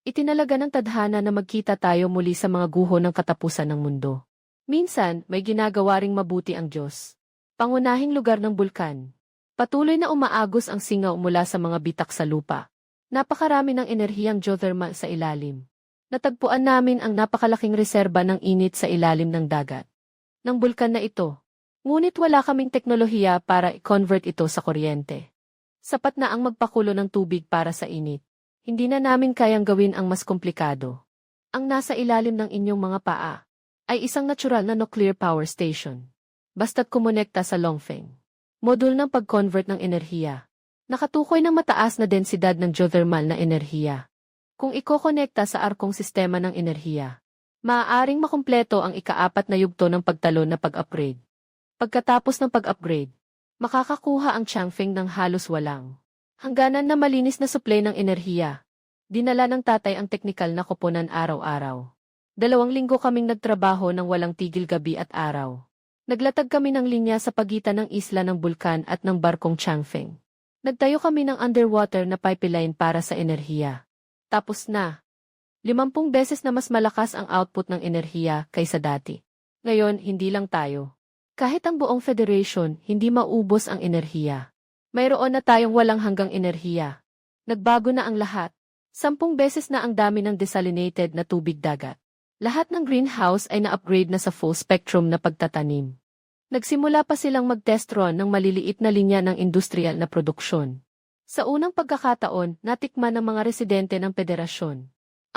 itinalaga ng tadhana na magkita tayo muli sa mga guho ng katapusan ng mundo. Minsan, may ginagawa ring mabuti ang Diyos. Pangunahing lugar ng bulkan. Patuloy na umaagos ang singaw mula sa mga bitak sa lupa. Napakarami ng enerhiyang geothermal sa ilalim. Natagpuan namin ang napakalaking reserba ng init sa ilalim ng dagat ng bulkan na ito. Ngunit wala kaming teknolohiya para i-convert ito sa kuryente. Sapat na ang magpakulo ng tubig para sa init. Hindi na namin kayang gawin ang mas komplikado. Ang nasa ilalim ng inyong mga paa ay isang natural na nuclear power station. Basta't kumonekta sa Longfeng. Modul ng pag-convert ng enerhiya. Nakatukoy ng mataas na densidad ng geothermal na enerhiya. Kung ikokonekta sa arkong sistema ng enerhiya, maaaring makumpleto ang ika-4 na yugto ng pagtalon na pag-upgrade. Pagkatapos ng pag-upgrade, makakakuha ang Changfeng ng halos walang hangganan na malinis na supply ng enerhiya. Dinala ng tatay ang teknikal na koponan araw-araw. 2 linggo kaming nagtrabaho ng walang tigil gabi at araw. Naglatag kami ng linya sa pagitan ng isla ng bulkan at ng barkong Changfeng. Nagtayo kami ng underwater na pipeline para sa enerhiya. Tapos na. 50 beses na mas malakas ang output ng enerhiya kaysa dati. Ngayon, hindi lang tayo. Kahit ang buong federation, hindi maubos ang enerhiya. Mayroon na tayong walang hanggang enerhiya. Nagbago na ang lahat. 10 beses na ang dami ng desalinated na tubig dagat. Lahat ng greenhouse ay na-upgrade na sa full spectrum na pagtatanim. Nagsimula pa silang mag-test run ng maliliit na linya ng industrial na produksyon. Sa unang pagkakataon, natikman ng mga residente ng federasyon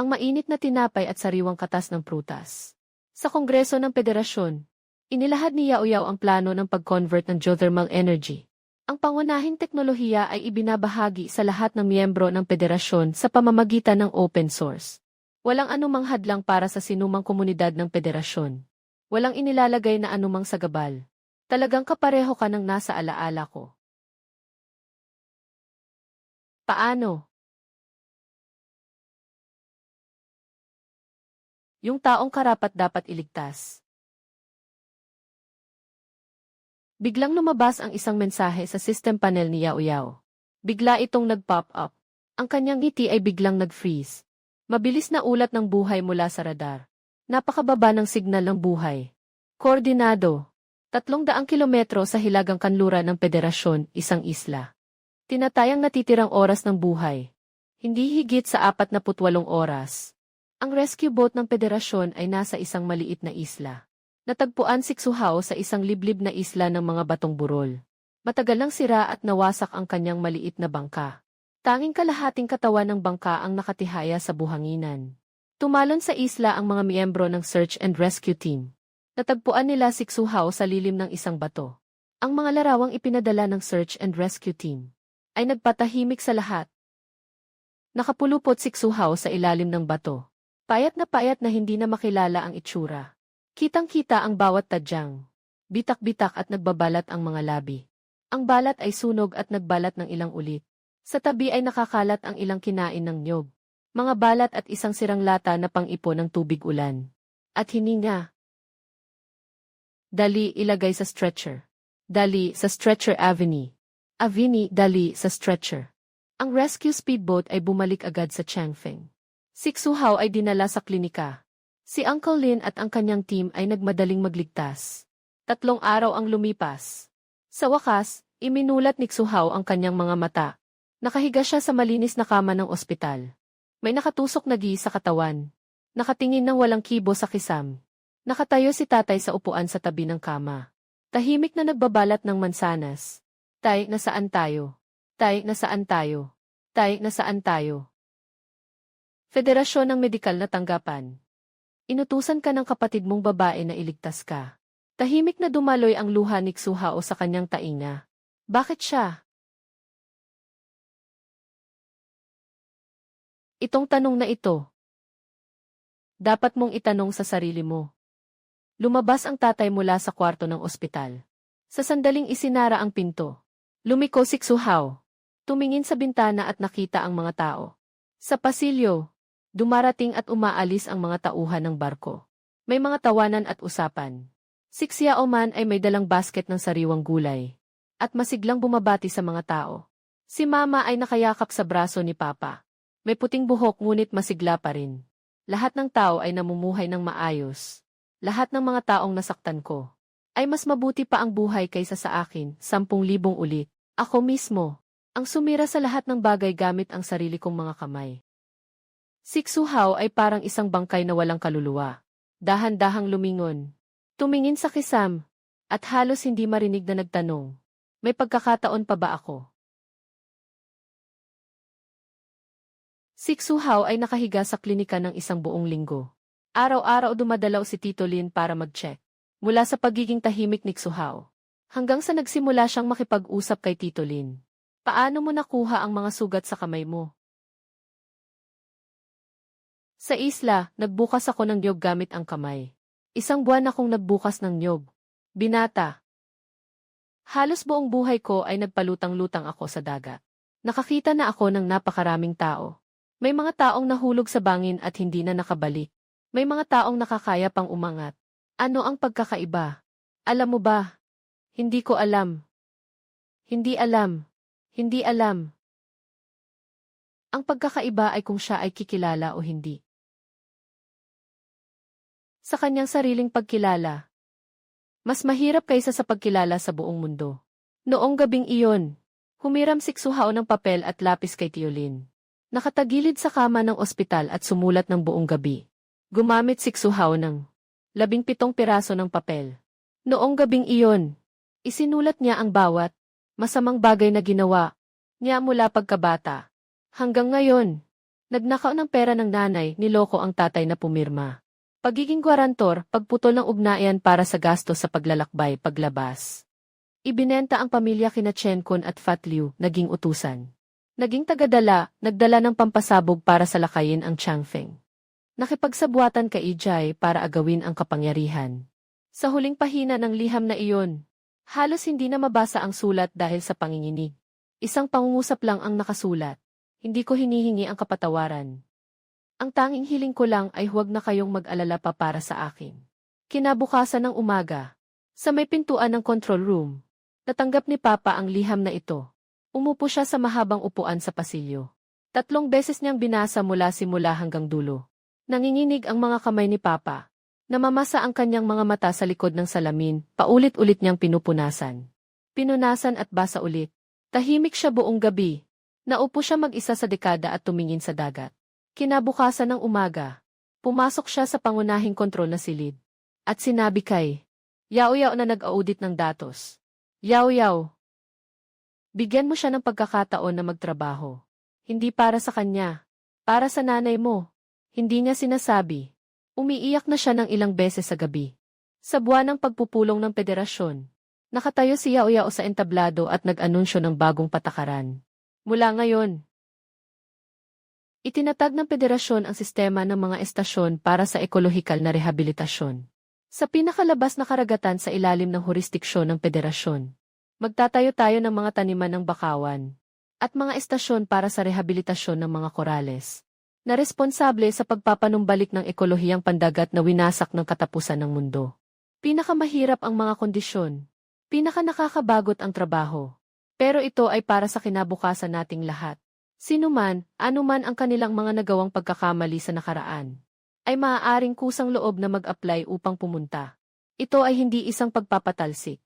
ang mainit na tinapay at sariwang katas ng prutas. Sa Kongreso ng Federasyon, inilahad ni Yao Yao ang plano ng pag-convert ng geothermal energy. Ang pangunahing teknolohiya ay ibinabahagi sa lahat ng miyembro ng federasyon sa pamamagitan ng open source. Walang anumang hadlang para sa sinumang komunidad ng federasyon. Walang inilalagay na anumang sagabal. Talagang kapareho ka ng nasa alaala ko. Paano? Yung taong karapat-dapat iligtas. Biglang lumabas ang isang mensahe sa system panel ni Yao Yao. Bigla itong nag-pop up. Ang kanyang ngiti ay biglang nag-freeze. Mabilis na ulat ng buhay mula sa radar. Napakababa ng signal ng buhay. Koordinado. 300 kilometro sa hilagang kanluran ng Federasyon, isang isla. Tinatayang natitirang oras ng buhay. Hindi higit sa 48 oras. Ang rescue boat ng Federasyon ay nasa isang maliit na isla. Natagpuan si Xuhao sa isang liblib na isla ng mga batong burol. Matagal nang sira at nawasak ang kanyang maliit na bangka. Tanging kalahating katawan ng bangka ang nakatihaya sa buhanginan. Tumalon sa isla ang mga miyembro ng search and rescue team. Natagpuan nila si Xuhao sa lilim ng isang bato. Ang mga larawang ipinadala ng search and rescue team ay nagpatahimik sa lahat. Nakapulupot si Xuhao sa ilalim ng bato. Payat na hindi na makilala ang itsura. Kitang-kita ang bawat tadyang. Bitak-bitak at nagbabalat ang mga labi. Ang balat ay sunog at nagbalat ng ilang ulit. Sa tabi ay nakakalat ang ilang kinain ng niyog. Mga balat at isang sirang lata na pang-ipon ng tubig ulan. At hininga. Dali, ilagay sa stretcher. Dali, sa stretcher Avini. Avini, dali, sa stretcher. Ang rescue speedboat ay bumalik agad sa Changfeng. Si Xuhao ay dinala sa klinika. Si Uncle Lin at ang kanyang team ay nagmadaling magligtas. 3 araw ang lumipas. Sa wakas, iminulat ni Xuhao ang kanyang mga mata. Nakahiga siya sa malinis na kama ng ospital. May nakatusok na gi sa katawan. Nakatingin ng walang kibo sa kisam. Nakatayo si tatay sa upuan sa tabi ng kama. Tahimik na nagbabalat ng mansanas. Tay, nasaan tayo? Tay, nasaan tayo? Tay, nasaan tayo? Federasyon ng Medikal na Tanggapan. Inutusan ka ng kapatid mong babae na iligtas ka. Tahimik na dumaloy ang luha ni Xuhao sa kanyang tainga. Bakit siya? Itong tanong na ito. Dapat mong itanong sa sarili mo. Lumabas ang tatay mula sa kwarto ng ospital. Sa sandaling isinara ang pinto. Lumiko si Xuhao. Tumingin sa bintana at nakita ang mga tao. Sa pasilyo, dumarating at umaalis ang mga tauhan ng barko. May mga tawanan at usapan. Si Xiao Man ay may dalang basket ng sariwang gulay. At masiglang bumabati sa mga tao. Si Mama ay nakayakap sa braso ni Papa. May puting buhok ngunit masigla pa rin. Lahat ng tao ay namumuhay ng maayos. Lahat ng mga taong nasaktan ko ay mas mabuti pa ang buhay kaysa sa akin, 10,000 ulit. Ako mismo, ang sumira sa lahat ng bagay gamit ang sarili kong mga kamay. Si Xuhao ay parang isang bangkay na walang kaluluwa. Dahan-dahang lumingon. Tumingin sa kisam, at halos hindi marinig na nagtanong, may pagkakataon pa ba ako? Si Xuhao ay nakahiga sa klinika ng isang buong linggo. Araw-araw dumadalaw si Tito Lin para mag-check. Mula sa pagiging tahimik ni Xuhao, hanggang sa nagsimula siyang makipag-usap kay Tito Lin. Paano mo nakuha ang mga sugat sa kamay mo? Sa isla, nagbukas ako ng niyog gamit ang kamay. 1 buwan akong nagbukas ng niyog. Binata. Halos buong buhay ko ay nagpalutang-lutang ako sa dagat. Nakakita na ako ng napakaraming tao. May mga taong nahulog sa bangin at hindi na nakabalik. May mga taong nakakaya pang umangat. Ano ang pagkakaiba? Alam mo ba? Hindi ko alam. Hindi alam. Hindi alam. Ang pagkakaiba ay kung siya ay kikilala o hindi. Sa kanyang sariling pagkilala. Mas mahirap kaysa sa pagkilala sa buong mundo. Noong gabing iyon, humiram si Xuhao ng papel at lapis kay Tio Lin. Nakatagilid sa kama ng ospital at sumulat ng buong gabi. Gumamit si Xu Hao ng 17 piraso ng papel. Noong gabing iyon, isinulat niya ang bawat masamang bagay na ginawa niya mula pagkabata. Hanggang ngayon, nagnakaw ng pera ng nanay, niloko ang tatay na pumirma. Pagiging gwarantor, pagputol ng ugnayan para sa gasto sa paglalakbay, paglabas. Ibinenta ang pamilya kina Chen Kun at Fat Liu, naging utusan. Naging tagadala, nagdala ng pampasabog para salakayin ang Changfeng. Nakipagsabuatan kay Ijai para agawin ang kapangyarihan. Sa huling pahina ng liham na iyon, halos hindi na mabasa ang sulat dahil sa panginginig. Isang pangungusap lang ang nakasulat. Hindi ko hinihingi ang kapatawaran. Ang tanging hiling ko lang ay huwag na kayong mag-alala pa para sa akin. Kinabukasan ng umaga, sa may pintuan ng control room, natanggap ni Papa ang liham na ito. Umupo siya sa mahabang upuan sa pasilyo. 3 beses niyang binasa mula simula hanggang dulo. Nanginginig ang mga kamay ni Papa. Namamasa ang kanyang mga mata sa likod ng salamin, paulit-ulit niyang pinupunasan. Pinunasan at basa ulit. Tahimik siya buong gabi. Naupo siya mag-isa sa dekada at tumingin sa dagat. Kinabukasan ng umaga, pumasok siya sa pangunahing kontrol na silid. At sinabi kay Yao Yao na nag-audit ng datos. Yao Yao, bigyan mo siya ng pagkakataon na magtrabaho. Hindi para sa kanya, para sa nanay mo. Hindi niya sinasabi. Umiiyak na siya ng ilang beses sa gabi. Sa buwan ng pagpupulong ng federasyon, nakatayo si Yao Yao sa entablado at nag-anunsyo ng bagong patakaran. Mula ngayon, itinatag ng federasyon ang sistema ng mga estasyon para sa ekolohikal na rehabilitasyon. Sa pinakalabas na karagatan sa ilalim ng jurisdiksyon ng federasyon, magtatayo tayo ng mga taniman ng bakawan at mga estasyon para sa rehabilitasyon ng mga korales, na responsable sa pagpapanumbalik ng ekolohiyang pandagat na winasak ng katapusan ng mundo. Pinakamahirap ang mga kondisyon, pinakanakakabagot ang trabaho, pero ito ay para sa kinabukasan nating lahat. Sino man, anuman ang kanilang mga nagawang pagkakamali sa nakaraan, ay maaaring kusang loob na mag-apply upang pumunta. Ito ay hindi isang pagpapatalsik.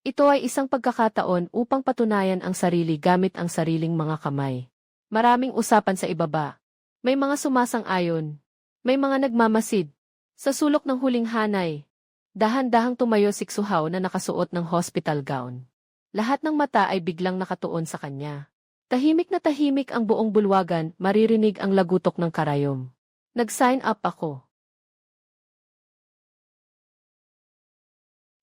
Ito ay isang pagkakataon upang patunayan ang sarili gamit ang sariling mga kamay. Maraming usapan sa ibaba. May mga sumasang-ayon. May mga nagmamasid. Sa sulok ng huling hanay, dahan-dahang tumayo si Xu Hao na nakasuot ng hospital gown. Lahat ng mata ay biglang nakatuon sa kanya. Tahimik na tahimik ang buong bulwagan, maririnig ang lagutok ng karayom. Nag-sign up ako.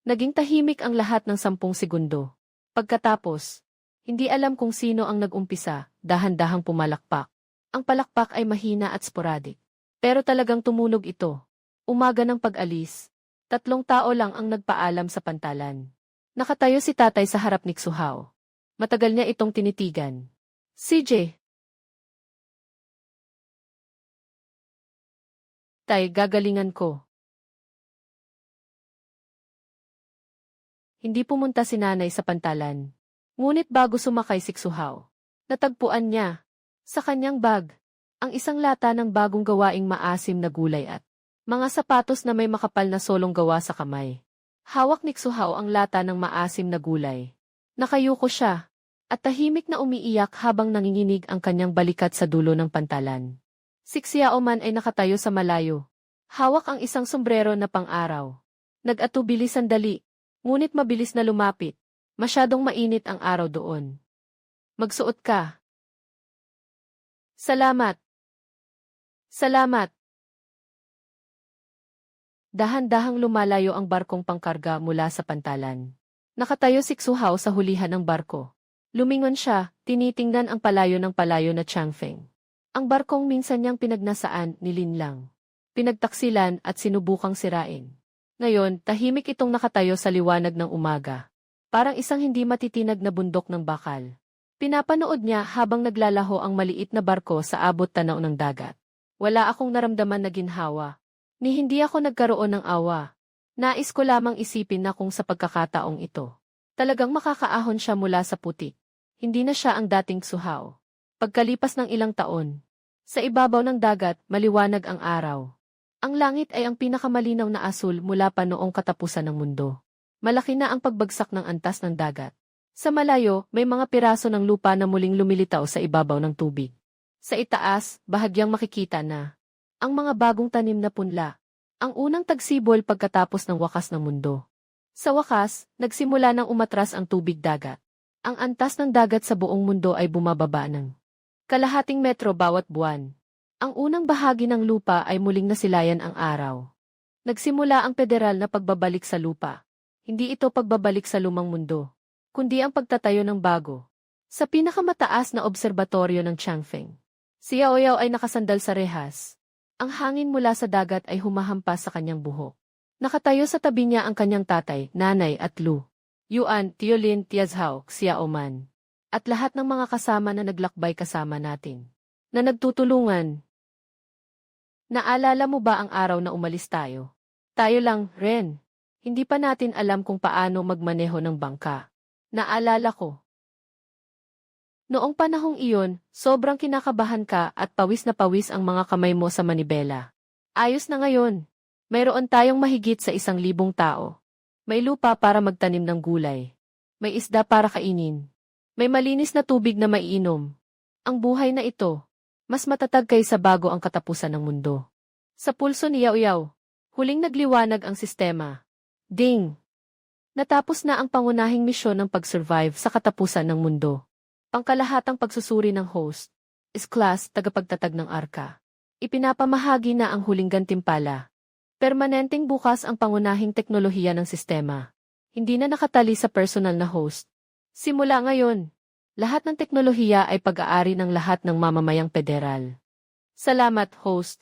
Naging tahimik ang lahat ng 10 segundo. Pagkatapos, hindi alam kung sino ang nag-umpisa, dahan-dahang pumalakpak. Ang palakpak ay mahina at sporadic. Pero talagang tumunog ito. Umaga ng pag-alis, 3 tao lang ang nagpaalam sa pantalan. Nakatayo si tatay sa harap ni Xu Hao. Matagal niya itong tinitigan. CJ. Tay, gagalingan ko. Hindi pumunta si nanay sa pantalan. Ngunit bago sumakay si Xu Hao, natagpuan niya, sa kanyang bag, ang isang lata ng bagong gawaing maasim na gulay at mga sapatos na may makapal na solong gawa sa kamay. Hawak ni Xu Hao ang lata ng maasim na gulay. Nakayuko siya, at tahimik na umiiyak habang nanginginig ang kanyang balikat sa dulo ng pantalan. Si Xiao Man ay nakatayo sa malayo. Hawak ang isang sombrero na pang-araw. Nag-atubili sandali, ngunit mabilis na lumapit. Masyadong mainit ang araw doon. Magsuot ka. Salamat. Salamat. Dahan-dahang lumalayo ang barkong pangkarga mula sa pantalan. Nakatayo si Xu Hao sa hulihan ng barko. Lumingon siya, tinitingnan ang palayo ng palayo na Changfeng. Ang barkong minsan niyang pinagnasaan, nilinlang, pinagtaksilan at sinubukang sirain. Ngayon, tahimik itong nakatayo sa liwanag ng umaga. Parang isang hindi matitinag na bundok ng bakal. Pinapanood niya habang naglalaho ang maliit na barko sa abot tanaw ng dagat. Wala akong naramdaman na ginhawa. Ni hindi ako nagkaroon ng awa. Nais ko lamang isipin na kung sa pagkakataong ito, talagang makakaahon siya mula sa putik. Hindi na siya ang dating Xu Hao. Pagkalipas ng ilang taon, sa ibabaw ng dagat, maliwanag ang araw. Ang langit ay ang pinakamalinaw na asul mula pa noong katapusan ng mundo. Malaki na ang pagbagsak ng antas ng dagat. Sa malayo, may mga piraso ng lupa na muling lumilitaw sa ibabaw ng tubig. Sa itaas, bahagyang makikita na Ang mga bagong tanim na punla. Ang unang tagsibol pagkatapos ng wakas ng mundo. Sa wakas, nagsimula ng umatras ang tubig dagat. Ang antas ng dagat sa buong mundo ay bumababa ng kalahating metro bawat buwan. Ang unang bahagi ng lupa ay muling nasilayan ang araw. Nagsimula ang federal na pagbabalik sa lupa. Hindi ito pagbabalik sa lumang mundo, kundi ang pagtatayo ng bago. Sa pinakamataas na obserbatoryo ng Changfeng, si Yao Yao ay nakasandal sa rehas. Ang hangin mula sa dagat ay humahampas sa kanyang buhok. Nakatayo sa tabi niya ang kanyang tatay, nanay at Lu Yuan, Tiolin, Tiazhao, Xiaoman. At lahat ng mga kasama na naglakbay kasama natin. Na nagtutulungan. Naalala mo ba ang araw na umalis tayo? Tayo lang, Ren. Hindi pa natin alam kung paano magmaneho ng bangka. Naalala ko. Noong panahong iyon, sobrang kinakabahan ka at pawis na pawis ang mga kamay mo sa manibela. Ayos na ngayon. Mayroon tayong mahigit sa 1,000 tao. May lupa para magtanim ng gulay. May isda para kainin. May malinis na tubig na maiinom. Ang buhay na ito, mas matatag kaysa bago ang katapusan ng mundo. Sa pulso ni Yao Yao, huling nagliwanag ang sistema. Ding! Natapos na ang pangunahing misyon ng pag-survive sa katapusan ng mundo. Pangkalahatang pagsusuri ng host, is-class tagapagtatag ng arka. Ipinapamahagi na ang huling gantimpala. Permanenteng bukas ang pangunahing teknolohiya ng sistema. Hindi na nakatali sa personal na host. Simula ngayon, lahat ng teknolohiya ay pag-aari ng lahat ng mamamayang federal. Salamat, host.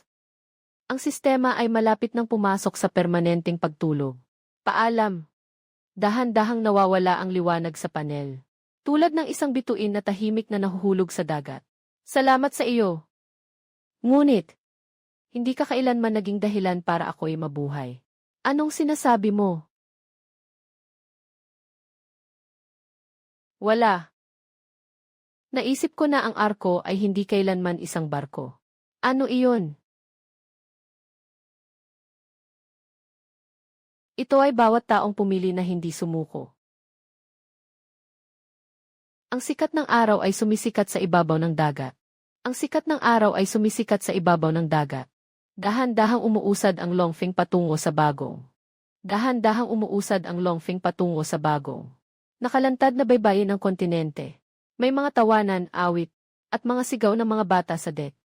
Ang sistema ay malapit nang pumasok sa permanenteng pagtulog. Paalam. Dahan-dahang nawawala ang liwanag sa panel. Tulad ng isang bituin na tahimik na nahuhulog sa dagat. Salamat sa iyo. Ngunit, hindi ka kailanman naging dahilan para ako'y mabuhay. Anong sinasabi mo? Wala. Naisip ko na ang arko ay hindi kailanman isang barko. Ano iyon? Ito ay bawat taong pumili na hindi sumuko. Ang sikat ng araw ay sumisikat sa ibabaw ng dagat. Ang sikat ng araw ay sumisikat sa ibabaw ng dagat. Dahan-dahang umuusad ang Longfeng patungo sa bagong. Dahan-dahang umuusad ang Longfeng patungo sa bagong. Nakalantad na baybayin ng kontinente. May mga tawanan, awit, at mga sigaw ng mga bata sa deck.